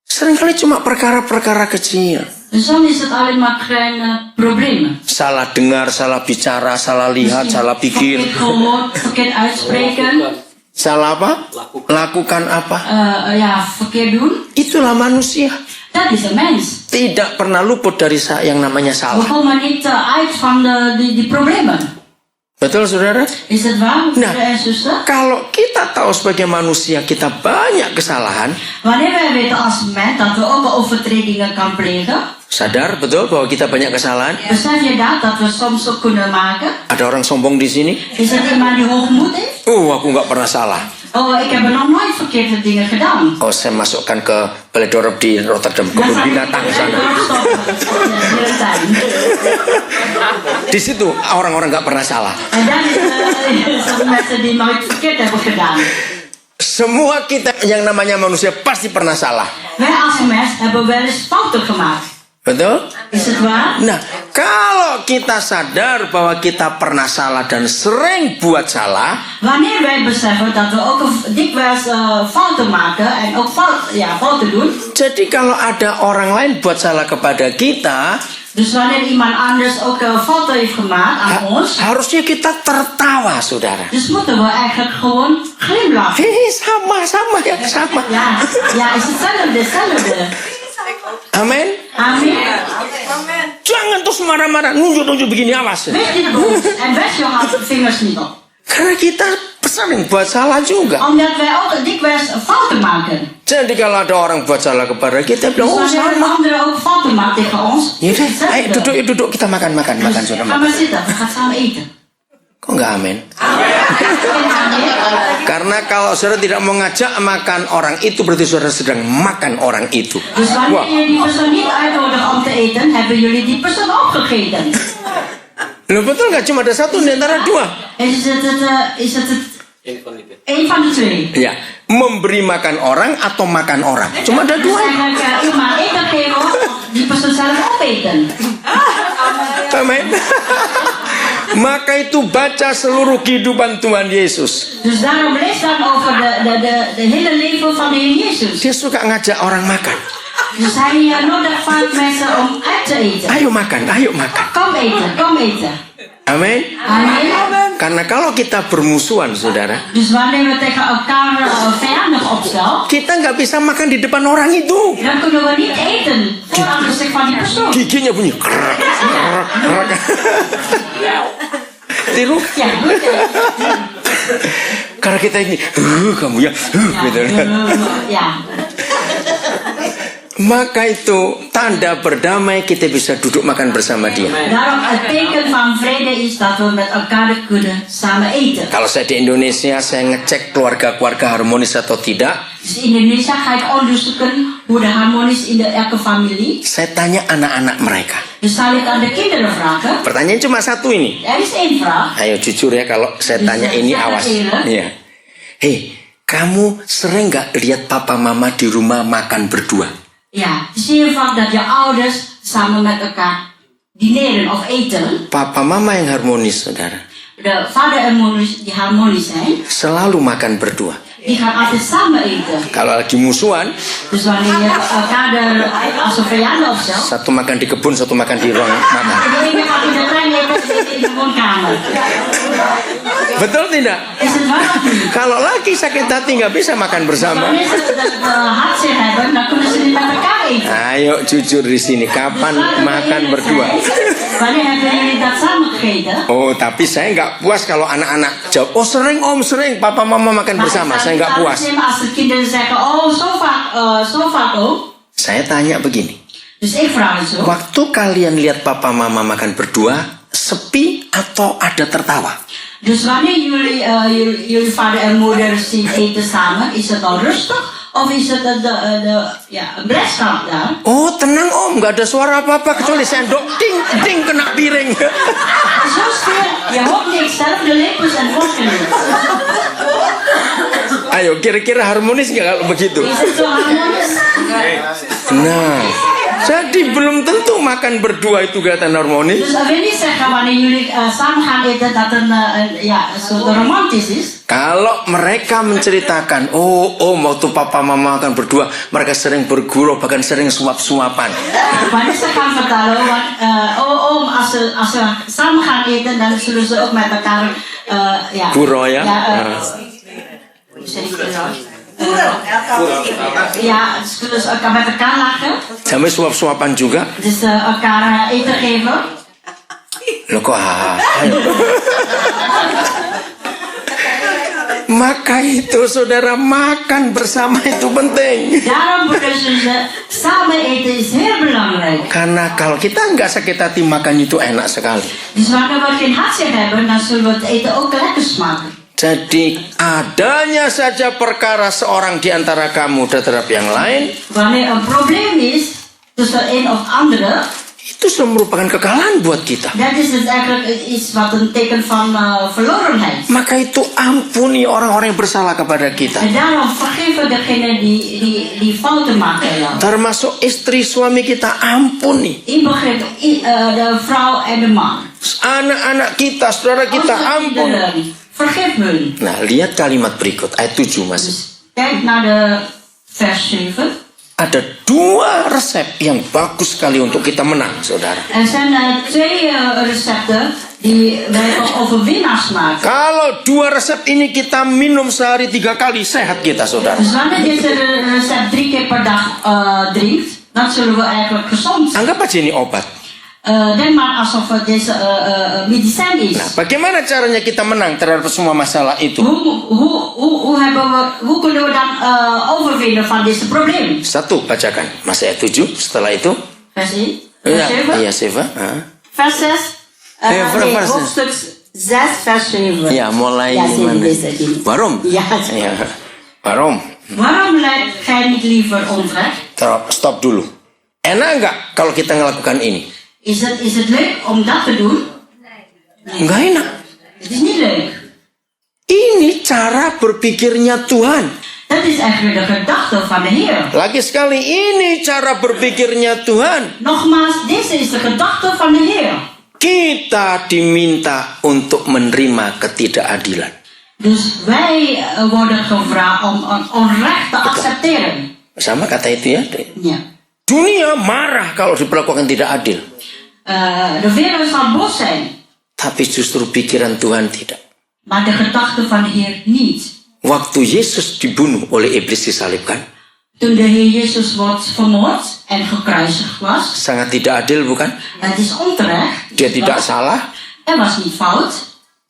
Seringkali cuma perkara-perkara kecil.
Dus dan is het alleen maar kleine problemen.
Salah dengar, salah bicara, salah lihat, salah pikir.
Verkeerd gehoord, verkeerd uitspreken.
Salah apa? Lakukan apa?
Verkeerd doen.
Itulah manusia.
Dat is een mens.
Tidak pernah luput dari yang namanya
We
salah.
komen niet uit van die problemen.
Betul, saudara?
Is het waar,
Nah,
broeder en zuster?
kalau kita tahu sebagai manusia kita banyak kesalahan,
Wanneer wij weten als mens dat we ook overtredingen kan plegen,
sadar betul bahwa kita banyak kesalahan.
besef je dat we soms ook kunnen maken?
Ada orang sombong di sini.
Is het iemand die hoogmoed heeft?
Aku nggak pernah salah.
Oh, ik heb er nog nooit verkeerde dingen gedaan.
Oh, saya masukkan ke Balai Dorp di Rotterdam, kebun binatang sana. Di situ orang-orang nggak pernah salah.
En dan is dat mensen die nooit verkeerd hebben gedaan.
Semua kita yang namanya manusia pasti pernah salah.
Wij als mens hebben wel eens fouten gemaakt.
Betul?
Is het waar?
Nah, kalau kita sadar bahwa kita pernah salah dan sering buat salah,
Wanneer wij beseffen dat we ook dikwijls fouten maken en ook fouten doen.
jadi kalau ada orang lain buat salah kepada kita,
Dus wanneer iemand anders ook fouten heeft gemaakt aan ons.
harusnya kita tertawa, saudara.
Dus moeten we eigenlijk gewoon glimlachen.
Sama ya, sama.
Ja, is hetzelfde.
Amin.
Amen.
Jangan terus marah-marah, nunjuk-nunjuk begini, awas.
Wees niet boos en wes je vingers niet op.
Karena kita sering buat salah juga.
Omdat wij ook dikwijls fouten maken.
Jadi kalau ada orang buat salah kepada kita,
Dus
bilang, oh
wanneer een
sama.
andere ook fouten maakt tegen ons.
Yaudah, ayo
hetzelfde.
duduk, kita makan,
Dus
saudara.
ga maar zitten, we gaan samen eten.
Kok nggak amin?
Amen.
Karena kalau saudara tidak mau ngajak makan orang itu, berarti saudara sedang makan orang itu.
Dus wanneer
Wah,
je die persoon niet uitnodigt om te eten, hebben jullie die persoon opgegeten.
loh, betul nggak? Cuma ada satu di antara dua.
Is het een van de twee?
Ya, memberi makan orang atau makan orang. Cuma ada
Dus
dua.
eigenlijk iemand eten geven of die persoon zelf opeten.
Amin. Maka itu baca seluruh kehidupan Tuhan Yesus.
Dus daarom lees dan over de hele leven van de Heer Jezus.
Dia suka ngajak orang makan.
Dus hij nodigt vaak mensen om uit te eten.
Ayo makan, ayo makan.
Kom eten.
Amin.
Amen.
Karena kalau kita bermusuhan, saudara,
Dus wanneer we tegen elkaar vijandig opstellen,
kita nggak bisa makan di depan orang itu.
dan kunnen we niet eten voor aan de gezicht van die persoon.
Giginya bunyi. Tiru.
Ja, goed.
Karena kita ini, kamu ya, gitu.
Ja.
Maka itu tanda berdamai, kita bisa duduk makan bersama dia.
Daarom het teken van vrede is dat we met elkaar kunnen samen eten.
Kalau saya di Indonesia, saya ngecek keluarga-keluarga harmonis atau tidak.
Dus in Indonesia ga ik onderzoeken hoe de harmonis in elke familie.
Saya tanya anak-anak mereka.
Dus zal ik aan de kinderen vragen.
Pertanyaan cuma satu ini.
Er is één vraag.
Ayo jujur ya, kalau saya tanya ini awas. Ya. Hei, kamu sering nggak lihat papa mama di rumah makan berdua?
Ja, zie je vaak dat je ouders samen met elkaar dineren of eten.
Papa mama yang harmonis, saudara,
De vader en moeder die harmonisch zijn,
selalu makan berdua.
die gaan altijd samen eten.
Kalau lagi musuhan,
Dus wanneer je elkaar als een vijanden opstelt,
satu makan di kebun, satu makan di ruang makan.
de ene gaat in de trein eten, de ene in de woonkamer.
Betul tidak?
Is het waar of niet?
Kalau lagi sakit hati nggak bisa makan bersama.
Wanneer ze de hartzeer hebben, dan kunnen ze niet met elkaar eten.
Ayo jujur di sini, kapan makan berdua?
Wanneer hebben jullie dat samen gegeten?
Oh, tapi saya nggak puas kalau anak-anak jawab, oh sering om, sering papa mama makan bersama. Saya nggak puas.
Als de kinderen zeggen, oh zo vaak ook.
Saya tanya begini,
Dus ik vraag het zo.
waktu kalian lihat papa mama makan berdua, sepi atau ada tertawa?
Dus wanneer jullie vader en moeder zien eten samen, is het dan rustig? Of is het een blijdschap daar?
Oh tenang om, nggak ada suara apa-apa kecuali sendok ding ding kena piring.
Zo stil, je hoort niks, zelf de lepels en vorken niet.
Ayo kira-kira harmonis nggak kalau begitu?
Is het zo harmonisch?
Nah, jadi belum tentu makan berdua itu kelihatan harmonis.
Dus dat wil niet zeggen wanneer jullie samen gaan eten dat een soort romantisch is.
Kalau mereka menceritakan, oh waktu papa mama makan berdua, mereka sering bergurau, bahkan sering suap-suapan.
Wanneer ze gaan vertellen, als ze samen gaan eten, dan zullen ze ook met elkaar
Gurau ya?
Zullen ze elkaar met elkaar lachen.
Sampai suap-suapan juga.
Dus elkaar eten geven.
Loh kok Maka itu saudara, makan bersama itu penting.
Daarom broeders en zussen, samen eten is heel belangrijk.
Karena kalau kita nggak sakit hati, makan itu enak sekali.
Dus wanneer we geen hartje hebben, dan zullen we het eten ook lekker smaken.
Jadi adanya saja perkara seorang di antara kamu terhadap yang lain,
Wanneer een probleem is tussen een of andere,
itu sudah merupakan kekalahan buat kita.
dat is het eigenlijk iets wat een teken van verlorenheid.
Maka itu ampuni orang-orang yang bersalah kepada kita.
En daarom vergeven degene die fouten maken in jou.
Termasuk istri suami kita, ampuni.
Inbegrip de vrouw en de man.
Anak-anak kita, saudara kita,
Onze
ampuni.
kinderen, vergeef hun.
Nah, lihat kalimat berikut, ayat 7 masih.
Kijk naar de vers 7.
Ada 2 resep yang bagus sekali untuk kita menang, saudara.
Er zijn 2 recepten die wij tot overwinnaars maken.
Kalau 2 resep ini kita minum sehari 3 kali, sehat kita, saudara.
Dus wanneer deze recept 3 keer per dag drinkt, dan zullen we eigenlijk gezond zijn.
Anggap aja ini obat.
Denk maar alsof het deze medicijn is.
Nah, bagaimana caranya kita menang terhadap semua masalah itu?
Hoe kunnen we dan overwinnen van deze probleem?
1, bacakan. Masih ayat 7, setelah itu.
Vers 1.
Iya,
Vers 7.
iya, Seva.
Vers 6.
Vers 6.
Hoofdstuk 6, vers 7.
Ya, mulai
Ja,
mana?
deze.
Waarom?
Ja.
Ya. Waarom?
Waarom lijkt gij niet liever onrecht?
Stop dulu. Enak nggak kalau kita ngelakukan ini?
Is het leuk om dat te doen?
Nggak enak.
Het is niet leuk.
Ini cara berpikirnya Tuhan.
Dat is eigenlijk de gedachte van de Heer.
Lagi sekali, ini cara berpikirnya Tuhan.
Nogmaals, deze is de gedachte van de Heer.
Kita diminta untuk menerima ketidakadilan.
Dus wij worden gevraagd om onrecht te accepteren.
Sama kata itu ya.
Ja.
Dunia marah kalau diperlakukan tidak adil.
De wereld zal boos zijn,
Tapi justru pikiran Tuhan tidak.
maar de gedachte van de Heer niet.
Waktu Yesus dibunuh oleh iblis disalibkan,
Toen de Heer Jezus wordt vermoord en gekruisigd was,
sangat tidak adil bukan?
het is onterecht.
Dia tidak salah,
Hij was niet fout,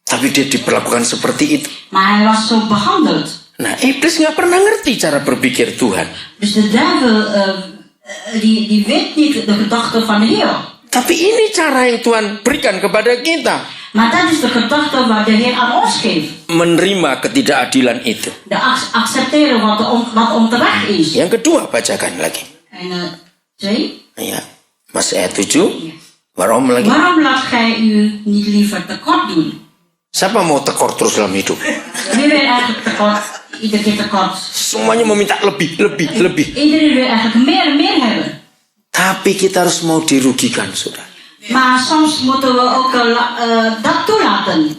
tapi dia diperlakukan seperti itu.
maar hij was zo behandeld.
Nah, iblis nggak pernah ngerti cara berpikir Tuhan.
Dus de duivel die weet niet de gedachte van de Heer.
Tapi ini cara yang Tuhan berikan kepada kita.
Maar dat is de gedachte wat de Heer aan ons geeft.
Menerima ketidakadilan itu.
De accepteren wat onterecht is.
Yang kedua, bacakan lagi.
En 2.
Ya, masih ayat 7. Waarom lagi?
Waarom laat gij u niet liever tekort doen?
Siapa mau tekor terus dalam hidup?
Wie wil eigenlijk tekort? Iedere keer tekort.
Semuanya meminta lebih.
Iedereen wil eigenlijk meer en meer hebben.
Tapi kita harus mau dirugikan, saudara.
Maar soms moeten we ook dat toelaten.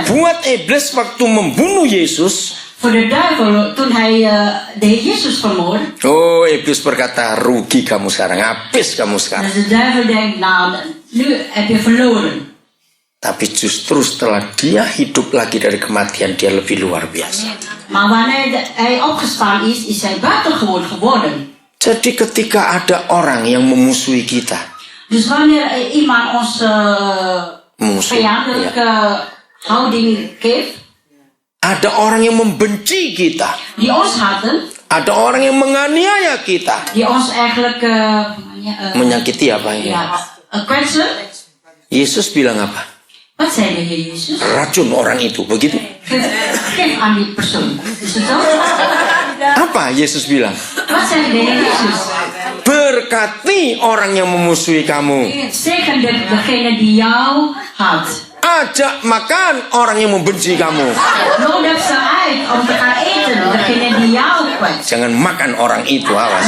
Buat iblis waktu membunuh Yesus.
Voor de duivel, toen hij de Heer Jezus vermoordde.
Oh, iblis berkata, rugi kamu sekarang, habis kamu sekarang.
Dus de duivel denkt, nou, nu heb je verloren.
Tapi justru setelah dia hidup lagi dari kematian, dia lebih luar biasa.
Maar wanneer hij opgestaan is hij buitengewoon geworden.
Jadi ketika ada orang yang memusuhi kita,
Dus wanneer iemand ons vijandelijke houding geeft,
ada orang yang membenci kita,
die ons haten,
ada orang yang menganiaya kita,
die ons eigenlijk
menyakiti apa ya?
kwetsen.
Yesus bilang apa?
Wat zei de Heer Jezus?
Racun orang itu, begitu?
Geef aan die persoon. Is het zo?
Apa Yesus bilang?
Wat zei de Heer Jezus?
Berkati orang yang memusuhi kamu.
Zegen degene die jou haat.
Ajak makan orang yang membenci kamu.
Nodig ze uit om te gaan eten, degene die jou kwetst.
Jangan makan orang itu, awas.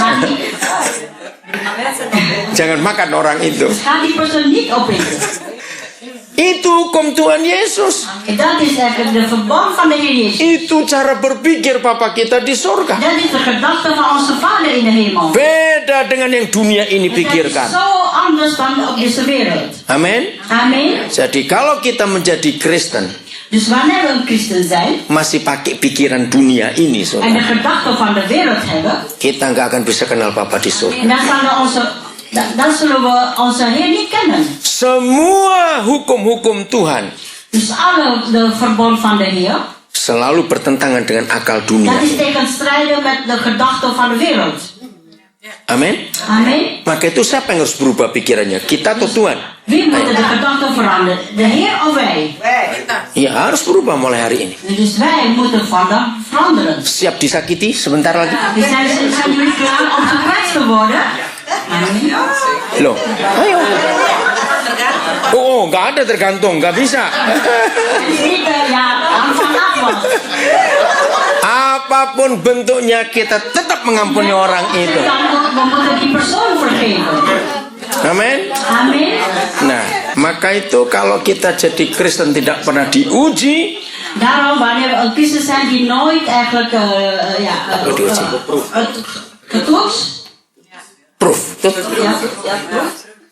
Jangan makan orang itu.
Ga die persoon niet opeten.
Itu hukum Tuhan Yesus.
Dat is eigenlijk de verbond van de Heer Jezus.
Itu cara berpikir Papa kita di surga.
Dat is de gedachte van onze Vader in de hemel.
Beda dengan yang dunia ini
Het is
pikirkan.
zo anders dan op deze wereld.
Amin.
Amen.
Jadi kalau kita menjadi Kristen,
Dus wanneer we een christen zijn
masih pakai pikiran dunia ini,
en de
saudara,
gedachte van de wereld hebben,
kita nggak akan bisa kenal Papa di surga.
dan zullen we onze Heer niet kennen.
Semua hukum-hukum Tuhan,
Dus alle de verbond van de Heer,
selalu bertentangan dengan akal dunia.
Dat is tegenstrijden met de gedachten van de wereld.
Amin.
Amen.
Maka itu siapa yang harus berubah pikirannya? Kita atau Tuhan?
Wie moet de gedachten veranderen? De Heer of wij?
Ya harus berubah mulai hari ini.
Dus wij moeten vandaag veranderen.
Siap disakiti sebentar lagi?
Dus zijn jullie klaar om gekwetst te worden? Amen.
Loh, ayo. Oh, nggak ada tergantung, nggak bisa.
Het is niet ja, hang vanaf was.
Apapun bentuknya kita tetap mengampuni orang itu.
We moeten die persoon vergeven.
Amin.
Amen.
Nah, maka itu kalau kita jadi Kristen tidak pernah diuji,
Daarom, wanneer we een christen zijn die nooit eigenlijk getoetst,
proof,
ja,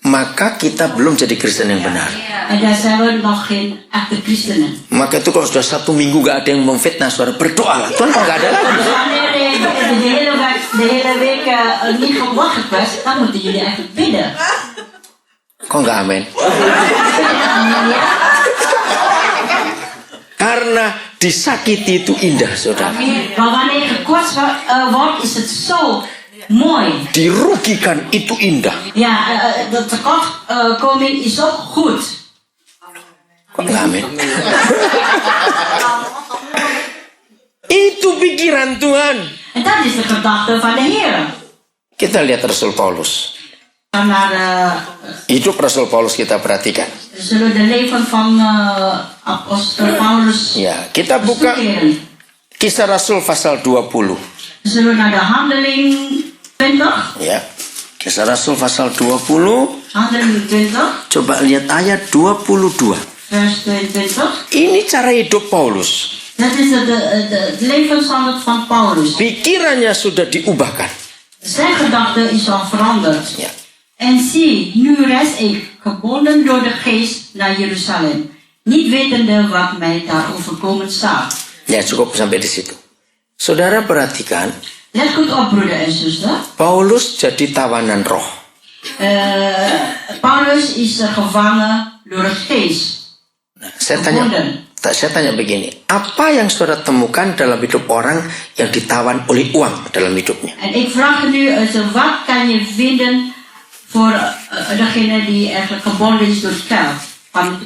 maka kita belum jadi Kristen yang benar.
en daar zijn we nog geen echte christenen.
Maka itu kalau sudah 1 minggu gak ada yang memfitnah, saudara berdoalah. Tuhan kok gak ada lagi?
Dus wanneer de hele week niet wordt gekwetst, dan moeten jullie eigenlijk bidden.
Kok gak amin? Karena disakiti itu indah, saudara.
Maar wanneer je gekwetst wordt, is het zo mooi.
Dirugikan itu indah.
Ja, de tekortkoming is ook goed.
Kok gak amin? Itu pikiran Tuhan.
En dat is de gedachte van de Heer.
Kita lihat Rasul Paulus.
Dan naar
Hidup Rasul Paulus kita perhatikan.
we zullen de leven van apostel Paulus
Ya, kita buka
bestuderen.
Kisah Rasul pasal 20.
We zullen naar de handeling 20.
Ya. Kisah Rasul pasal 20.
Handeling 20,
Coba lihat ayat 22.
vers 22.
Ini cara hidup Paulus.
Dat is het levenshandel van Paulus.
Pikirannya sudah diubahkan.
Zijn gedachte is al veranderd.
Ya.
En zie, nu reis ik, gebonden door de geest, naar Jeruzalem. Niet wetende wat mij daar overkomen staat.
Ya, cukup sampai di situ. Saudara perhatikan,
Let goed op, broeder en zuster.
Paulus jadi tawanan roh.
Paulus is gevangen door de geest.
Nah, saya tanya begini, apa yang saudara temukan dalam hidup orang yang ditawan oleh uang dalam hidupnya?
En ik vraag nu, wat kan je vinden voor degene die eigenlijk gebonden is door het geld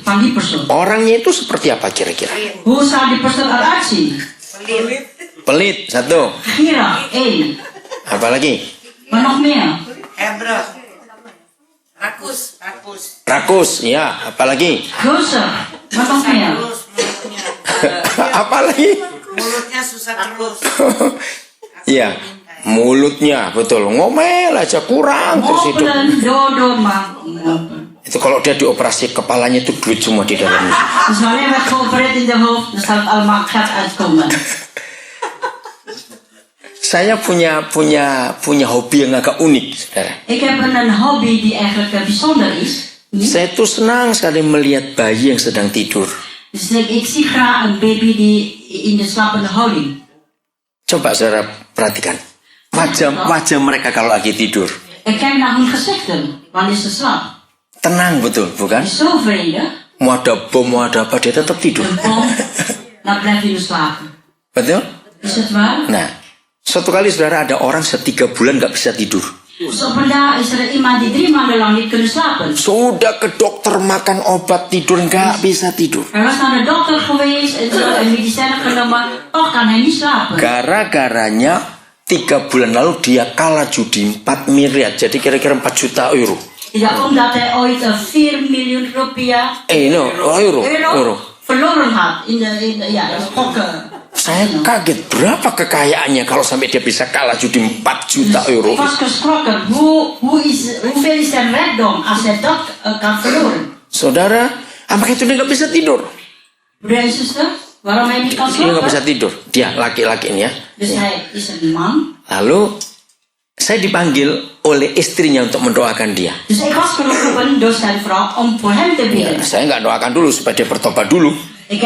van die persoon?
Orangnya itu seperti apa kira-kira?
Hoe zou die persoon eruit zien?
Pelit, satu.
Gierig, 1.
Apa lagi?
Maar nog meer?
Rakus, ya. Apa lagi?
Gulzig, maar nog meer?
Apa lagi?
Mulutnya susah terus.
Ya, mulutnya betul. Ngomel aja kurang terus hidup.
Moppelen, dodo, maar moppelen.
Itu kalau dia dioperasi kepalanya itu duit semua di dalamnya.
Dus wanneer werd geopereerd in de hoofd, dan zal het allemaal geld uitkomen.
Saya punya hobi yang agak unik, saudara.
Ik heb een hobby die eigenlijk bijzonder is.
Saya tuh senang sekali melihat bayi yang sedang tidur.
Dus ik zie graag een baby die in de slapende houding.
Coba saudara perhatikan wajah mereka kalau lagi tidur.
En kijk naar hun gezichten, wanneer ze slaapt.
Tenang betul, bukan?
Zo vredig.
Mau ada bom, mau ada apa, dia tetap tidur.
Een bom, dan blijft hij slapen.
Betul?
Is het waar?
Nah, suatu kali saudara ada orang 3 bulan nggak bisa tidur.
Dus op een dag is er iemand die 3 maanden lang niet kunnen slapen.
Sudah ke dokter makan obat tidur nggak bisa tidur.
Hij was naar de dokter geweest en zo en medicijnen genomen, toch kan hij niet slapen.
Gara-garanya 3 bulan lalu dia kalah judi 4 miliar, jadi kira-kira 4 juta euro.
Ja, omdat hij ooit 4 miljoen rupiah
euro
verloren had in de gokken.
Saya kaget berapa kekayaannya kalau sampai dia bisa kalah judi 4 juta euro.
Ik was geschrokken. Hoeveel is zijn rijkdom als hij dat kan verloren?
Saudara, apa itu dia nggak bisa tidur?
Broer en zuster, waarom hij niet kan
Dia nggak bisa
slapen?
tidur. Dia laki-laki ini ya.
Dus hij is een man.
Lalu saya dipanggil oleh istrinya untuk mendoakan dia.
Dus ik was geroepen door zijn vrouw om voor hem te bidden.
Saya nggak doakan dulu supaya dia bertobat dulu.
Ik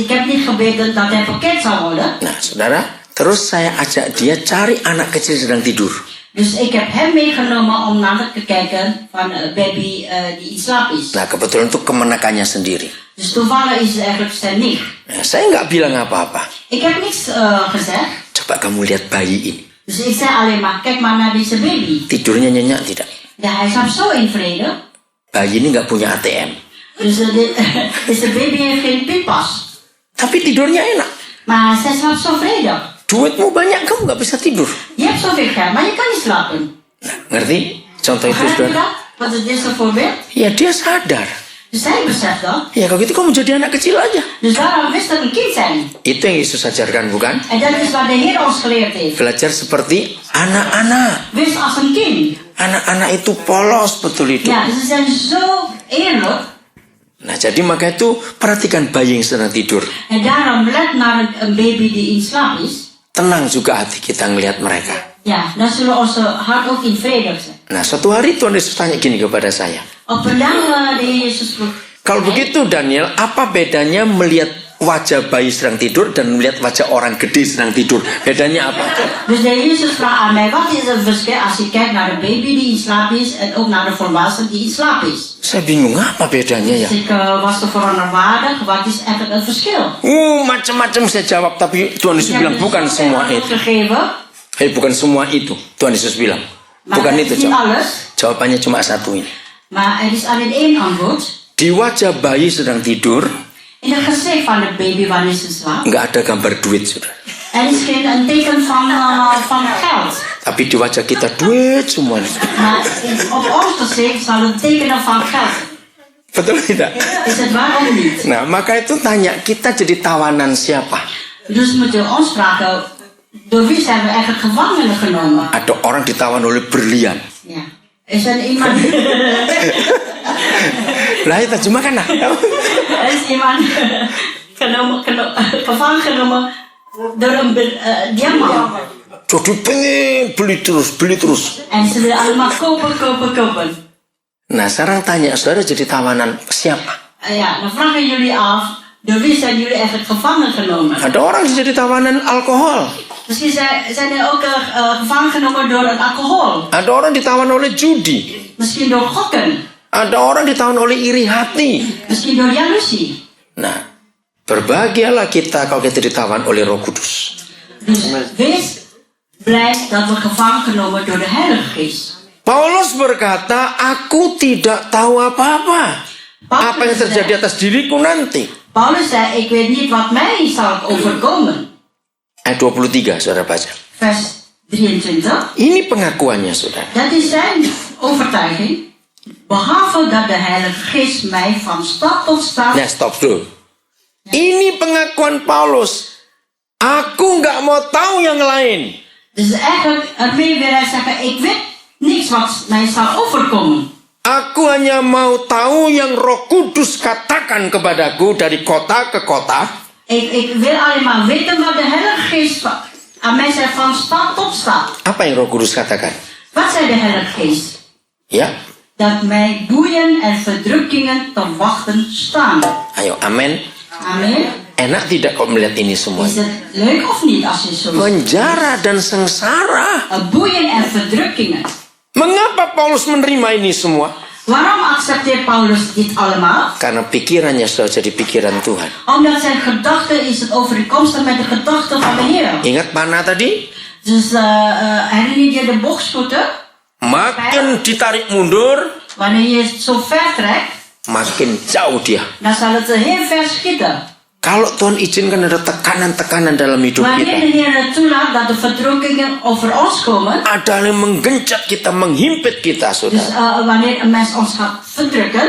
heb niet gebeden dat hij bekeerd zou worden.
Nah, saudara, terus saya ajak dia cari anak kecil sedang tidur.
Dus ik heb hem meegenomen om naar te kijken van een baby die in slaap is.
Nah, kebetulan itu kemenakannya sendiri.
Dus toevallig is het eigenlijk zijn nicht.
Nah, saya nggak bilang apa-apa.
Ik heb niks gezegd.
Coba kamu lihat bayi ini.
Dus ik zei alleen maar, kijk maar naar deze baby.
Tidurnya nyenyak tidak?
Ja, hij slaapt zo in vrede.
Bayi ini nggak punya ATM.
Dus deze baby heeft geen pinpas.
Tapi tidurnya enak.
Maar zij slaapt zo vredig.
Duitmu banyak, kamu nggak bisa tidur.
Je hebt zoveel geld, maar je kan niet slapen.
Nah, ngerti? Contoh itu,
Begrijp je
saudara.
dat? Wat is dit een voorbeeld?
Ya dia sadar.
Dus zij beseft dat.
Ya kalau gitu kamu jadi anak kecil aja.
Dus daarom wist dat een kind zijn.
Itu yang Yesus ajarkan, bukan?
En dat is wat de Heer ons geleerd heeft.
Belajar seperti anak-anak.
Wees als een kind.
Anak-anak itu polos betul itu.
Ja, ze zijn zo eerlijk.
Nah, jadi maka itu perhatikan bayi yang sedang tidur.
En daarom let naar een baby die in slaap is.
Tenang juga hati kita ngelihat mereka.
Ja, dan zullen onze hart ook in vrede zijn.
Nah, suatu hari Tuhan Yesus tanya gini kepada saya.
Op een dag de Heer Jezus vroeg.
Kalau begitu Daniel, apa bedanya melihat wajah bayi sedang tidur dan melihat wajah orang gede sedang tidur? Bedanya apa?
Dus de Heer Jezus vraagt aan mij, wat is het verschil als je kijkt naar de baby die in slaap is en ook naar de volwassen die in slaap is?
Saya bingung apa bedanya ya?
Dus ik was er veronderwaardig, wat is eigenlijk het verschil?
Macam-macam saya jawab, tapi Tuhan Yesus bilang bukan semua itu.
Gegeven,
Bukan semua itu. Tuhan Yesus bilang.
maar
Bukan
dat
itu.
is niet alles.
Jawabannya cuma satu ini.
Maar er is alleen één antwoord.
Di wajah bayi sedang tidur,
In het gezicht van de baby wanneer ze slaapt.
nggak ada gambar duit, saudara.
Er is geen een teken van geld.
Tapi di wajah kita duit semuanya.
Maar op ons gezicht zal het tekenen van geld.
Betul tidak?
Is het waar of niet?
Nah, maka itu tanya, kita jadi tawanan siapa?
Dus moet je ons vragen, door wie zijn we eigenlijk gevangenen genomen?
Ada orang ditawan oleh berlian.
Ja. Is er iemand...
Lah, itu terjemahkan lah.
Er is iemand gevangen genomen door een diamant.
Jadi pengen beli terus.
En ze willen allemaal kopen.
Nah, sekarang tanya, saudara jadi tawanan siapa?
Ja, dan vragen jullie af, door wie zijn jullie eigenlijk gevangen genomen?
Ada orang yang jadi tawanan alkohol.
Misschien zijn er ook gevangen genomen door het alcohol.
Ada orang ditawan oleh judi.
Misschien door gokken.
Ada orang ditawan oleh iri hati.
Misschien door jaloezie.
Nah, berbahagialah kita kalau kita ditawan oleh Roh Kudus.
Dus wees blij dat we gevangen genomen door de Heilige Geest.
Paulus berkata, aku tidak tahu apa-apa. Apa yang terjadi atas diriku nanti.
Paulus zei, ik weet niet wat mij zal overkomen.
Ayat 23, saudara baca.
Vers 23.
Ini pengakuannya, saudara.
Dat is zijn overtuiging. Behalve dat de Heilige Geest mij van stad tot stad...
Nah, stop dulu. Ini pengakuan Paulus. Aku nggak mau tahu yang lain.
Dus eigenlijk, ermee wil hij zeggen, ik weet niks wat mij zal overkomen.
Aku hanya mau tahu yang Roh Kudus katakan kepadaku dari kota ke kota.
Ik wil alleen maar weten wat de Heilige Geest aan mij zegt van stad tot stad.
Apa yang Roh Kudus katakan?
Wat zei de Heilige Geest?
Ya,
Dat mij boeien en verdrukkingen te wachten staan.
ayo, amin.
Amen.
Enak tidak kau melihat ini
Is
semua?
het leuk of niet als je zo ziet?
Penjara dan sengsara.
Boeien en verdrukkingen.
Mengapa Paulus menerima ini semua?
Waarom accepteert Paulus dit allemaal?
Karena pikirannya sudah jadi pikiran Tuhan.
Omdat zijn gedachte is het overeenkomstig met de gedachten van de Heer.
Ingat panah tadi?
Dus herinner je de bogschoten?
Makin ditarik mundur,
Wanneer je het zo ver trekt,
makin jauh dia.
dan zal het heel ver schieten.
Kalau Tuhan izinkan ada tekanan-tekanan dalam hidup
Wanneer de
kita,
Heer het toelaat dat de verdrukkingen over ons komen,
ada yang menggencat kita, menghimpit kita,
dus
saudara.
wanneer een mens ons gaat verdrukken,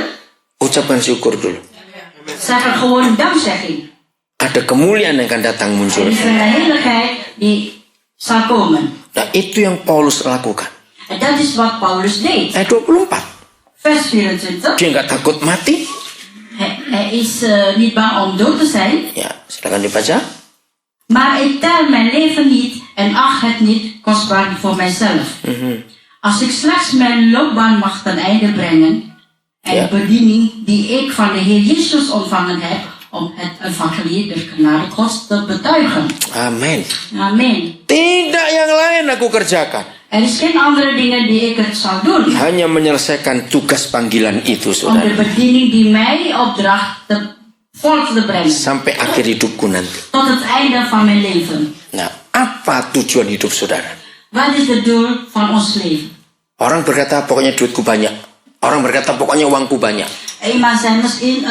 Ucapan syukur dulu.
zeg er gewoon dankzegging.
Ada kemuliaan yang akan datang
Er
muncul.
is een heiligheid die zal komen.
Nah, itu yang Paulus lakukan.
En dat is wat Paulus deed.
Ayat 24.
Vers 24.
Dia nggak takut mati.
Hij is niet bang om dood te zijn.
Ya, silakan dibaca.
Maar ik tel mijn leven niet en acht het niet kostbaar voor mijzelf. Als ik slechts mijn loopbaan mag ten einde brengen en
Ja.
de bediening die ik van de Heer Jezus ontvangen heb om het evangelie der genade Gods te betuigen.
Amin.
Amen.
Tidak yang lain aku kerjakan.
Er is geen andere dingen die ik het zal doen.
Hanya menyelesaikan tugas panggilan itu,
Om de
saudara.
bediening die mij opdracht te voort te brengen.
sampai akhir hidupku nanti.
Tot het einde van mijn leven.
Nah, apa tujuan hidup saudara?
Wat is het doel van ons leven?
Orang berkata pokoknya duitku banyak. Orang berkata pokoknya uangku banyak.
Iemand zei misschien,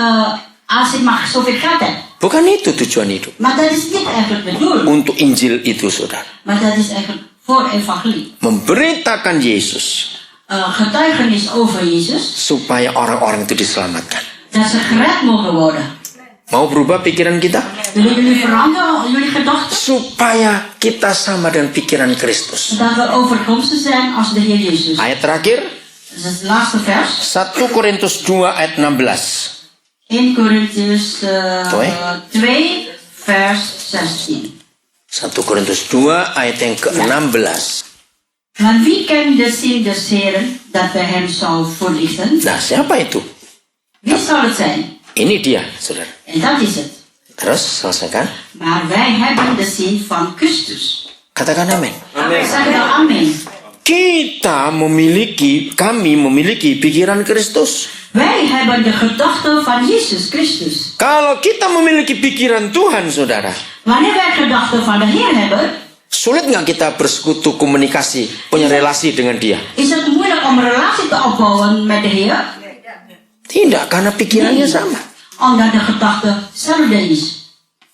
als ik maar zoveel geld heb.
Bukan itu tujuan hidup.
Maar dat is niet eigenlijk het doel.
Untuk Injil itu saudara.
Maar dat is eigenlijk voor evangelie.
Memberitakan Yesus.
Getuigenis over Jezus.
Supaya orang-orang itu diselamatkan.
Dat ze gered mogen worden.
Mau berubah pikiran kita?
Willen jullie veranderen jullie gedachten?
Supaya kita sama dengan pikiran Kristus.
Dat we overkomstig zijn als de Heer Jezus.
Ayat terakhir.
Dat is het laatste vers.
1 Korintus 2 ayat 16.
1 Korintus 2 vers 16.
1 Korintus 2 ayat yang ke-16.
Want wie kent de zin des Heren dat wij hem zou voorlichten?
Nah, siapa itu?
Wie zal het zijn?
Ini dia, saudara.
En dat is het.
Terus selesaikan.
Maar wij hebben de zin van Christus.
Katakan amin.
Zeg dan amen.
Kami memiliki pikiran Kristus.
Wij hebben de gedachten van Jezus Christus.
Kalau kita memiliki pikiran Tuhan, saudara,
Wanneer wij gedachten van de Heer hebben,
sulit nggak kita bersekutu, komunikasi, punya relasi dengan Dia?
is het moeilijk om een relatie te opbouwen met de Heer.
Tidak, karena pikirannya sama.
Omdat de gedachte hetzelfde is.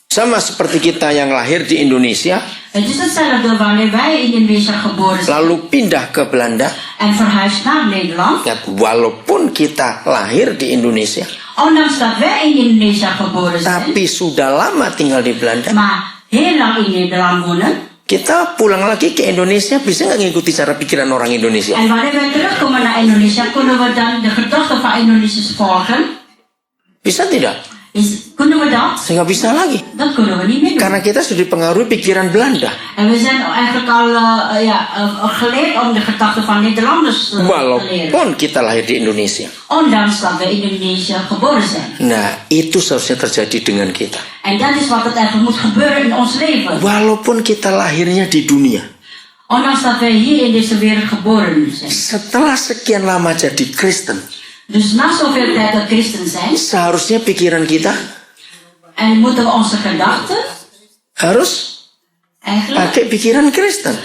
Sama seperti kita yang lahir di Indonesia,
Het is hetzelfde wanneer wij in Indonesia geboren zijn
lalu pindah ke Belanda.
en verhuisd naar Nederland.
Ya, walaupun kita lahir di Indonesia,
Ondanks dat wij in Indonesia geboren zijn,
tapi sudah lama tinggal di Belanda,
maar heel lang in Nederland wonen.
kita pulang lagi ke Indonesia, bisa nggak ngikuti cara pikiran orang Indonesia?
En wanneer wij terugkomen naar Indonesia, kunnen we dan de gedachten van Indonesiërs volgen?
Bisa tidak?
Kunnen we dat?
Saya nggak bisa lagi.
Dat kunnen we niet meer doen.
Karena kita sudah dipengaruhi pikiran Belanda.
En we zijn eigenlijk al geleerd om de gedachten van Nederlanders te leren.
Walaupun kita lahir di Indonesia.
Ondanks dat we in Indonesië geboren zijn.
Nah, itu seharusnya terjadi dengan kita.
En dat is wat het eigenlijk moet gebeuren in ons leven.
Walaupun kita lahirnya di dunia.
Ondanks dat wij hier in deze wereld geboren zijn.
Setelah sekian lama jadi Kristen,
Dus na zoveel tijd dat christen zijn,
seharusnya pikiran kita
en moeten we onze gedachten
harus
eigenlijk
pakai pikiran Kristen.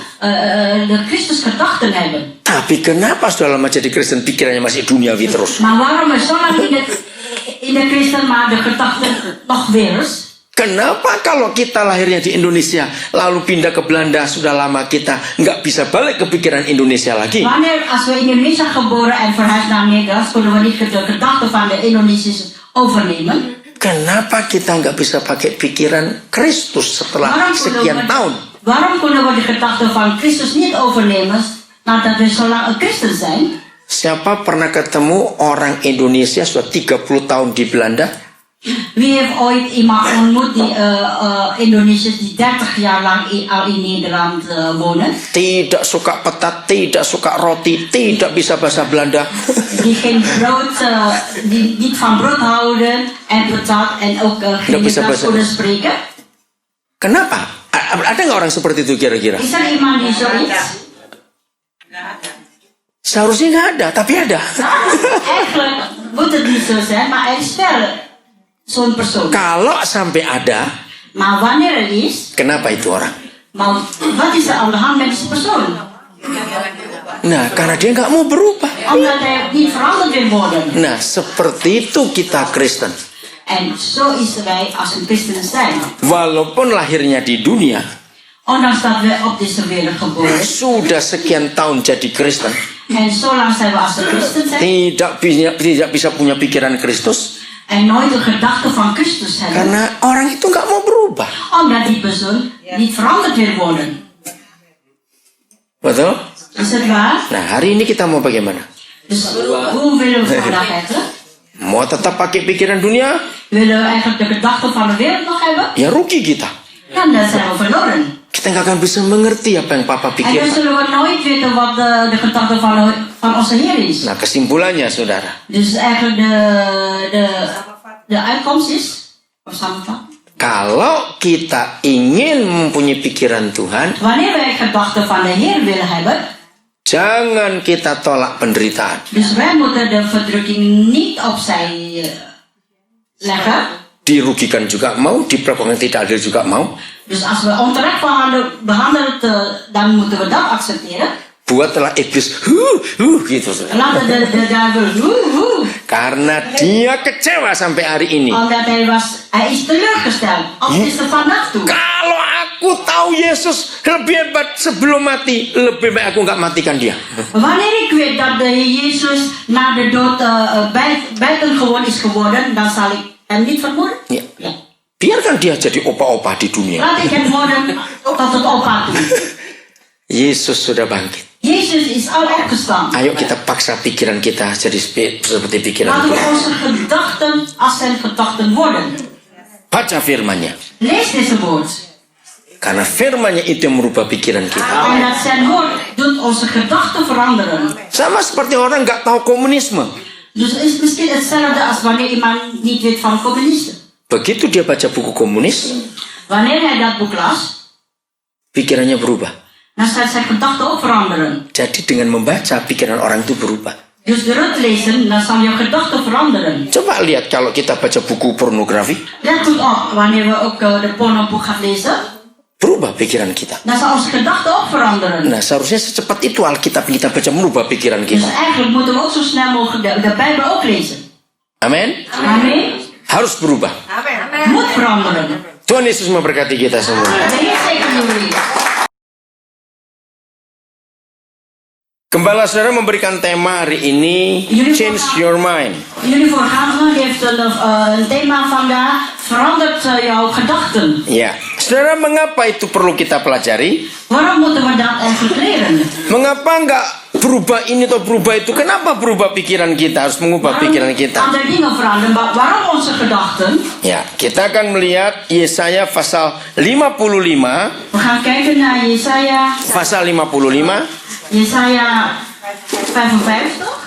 de Christus gedachten hebben.
Tapi kenapa sudah lama jadi Kristen pikirannya masih duniawi terus?
Maar waarom is zo lang in de christen maar de gedachten nog werelds?
Kenapa kalau kita lahirnya di Indonesia lalu pindah ke Belanda sudah lama kita nggak bisa balik ke pikiran Indonesia lagi?
Wanneer als we in Indonesia geboren en verhuisd naar Nederland, kunnen we niet de gedachten van de Indonesiërs overnemen?
Kenapa kita nggak bisa pakai pikiran Kristus setelah sekian tahun?
Waarom kunnen we de gedachten van Christus niet overnemen nadat we zo lang een christen zijn?
Siapa pernah ketemu orang Indonesia sudah 30 tahun di Belanda?
Wie heeft ooit iemand ontmoet die Indonesiërs die 30 jaar lang al in Nederland wonen?
Tidak suka petat, tidak suka roti, tidak bisa bahasa Belanda.
Die geen brood, die niet van brood houden en patat en ook geen Nederlands kunnen spreken.
Kenapa? Ada nggak orang seperti itu kira-kira?
Is er iemand die zoiets?
Seharusnya nggak ada, tapi ada.
Eigenlijk moet het niet zo zijn, maar er is wel zo'n persoon.
Kalau sampai ada,
Maar wanneer er is,
kenapa itu orang?
maar wat is er aan de hand met deze persoon?
Nah, karena dia nggak mau berubah.
Omdat hij niet veranderd wil worden.
Nah, seperti itu kita Kristen.
En zo is wij als een christen zijn.
Walaupun lahirnya di dunia,
Ondanks dat we op deze wereld geboren zijn.
sudah sekian tahun jadi Kristen,
En zo lang zijn we als een christen zijn.
tidak bisa punya pikiran Kristus.
En nooit de gedachten van Christus hebben.
Karena orang itu nggak mau berubah.
Omdat die persoon niet veranderd wil worden.
Betul?
Is het waar?
Nah, hari ini kita mau bagaimana?
Dus hoe willen we vandaag eigenlijk?
Mau tetap pakai pikiran dunia?
Willen we eigenlijk de gedachten van de wereld nog hebben?
Ya rugi kita.
Dan zijn we verloren.
Kita nggak akan bisa mengerti apa yang Papa
En dan
pikirkan.
zullen we nooit weten wat de gedachte van onze Heer is.
Nah, kesimpulannya, saudara.
Dus eigenlijk de uitkomst is, of samenvatting.
Kalau kita ingin mempunyai pikiran Tuhan,
Wanneer wij gedachten van de Heer willen hebben,
jangan kita tolak penderitaan.
dus wij moeten de verdrukking niet opzij leggen.
dirugikan juga mau, diperlakukan tidak adil juga mau.
Dus als we onterecht behandeld, dan moeten we dat accepteren.
Buatlah iblis gitu.
Laat de duivel
Karena dia kecewa sampai hari ini.
Omdat hij is teleurgesteld. Al is er vanaf toe.
Kalau aku tahu Yesus lebih hebat sebelum mati, lebih baik aku nggak matikan dia.
Wanneer ik weet dat de Heer Jezus na de dood buitengewoon is geworden, dan zal ik hem niet vermoorden.
Ya. Biarkan dia jadi opa-opa di dunia.
Laat ik hem worden tot het opa toe.
Yesus sudah bangkit.
Jezus is al opgestaan.
Ayo kita paksa pikiran kita jadi seperti pikiran
Laten we
Tuhan.
onze gedachten als zijn gedachten worden.
Baca firman-Nya.
Lees deze woord.
Karena firman-Nya itu yang merubah pikiran kita.
En dat zijn woord doet onze gedachten veranderen.
Sama seperti orang nggak tahu komunisme.
Dus het is misschien hetzelfde als wanneer iemand niet weet van communisten.
Begitu dia baca buku komunis,
Wanneer hij dat boek las,
pikirannya berubah.
dan zal zijn gedachten ook veranderen.
Jadi dengan membaca, pikiran orang itu berubah.
Dus door het lezen, dan zal jouw gedachten veranderen.
Coba lihat kalau kita baca buku pornografi,
Let goed op, wanneer we ook de pornoboek gaan lezen,
berubah pikiran kita.
dan zal onze gedachten ook veranderen.
Nah, seharusnya secepat itu Alkitab kita baca merubah pikiran
Dus
kita.
eigenlijk moeten we ook zo snel mogelijk de Bijbel ook lezen.
Amin.
Amen.
Harus berubah.
Moet veranderen.
Tuhan Yesus memberkati kita semua.
De Heer zegen jullie.
Gembala saudara memberikan tema hari ini, Change Your Mind.
Jullie voorganger heeft een thema vandaag, verandert jouw gedachten.
Ya, saudara, mengapa itu perlu kita pelajari?
Waarom moeten we dat eigenlijk leren?
Mengapa enggak berubah ini atau berubah itu? Kenapa berubah pikiran kita? Harus mengubah pikiran kita.
Andere dingen veranderen, maar waarom onze gedachten?
Ya, kita akan melihat Yesaya pasal 55.
We gaan kijken naar Jesaja,
Pasal 55.
Jesaja 55.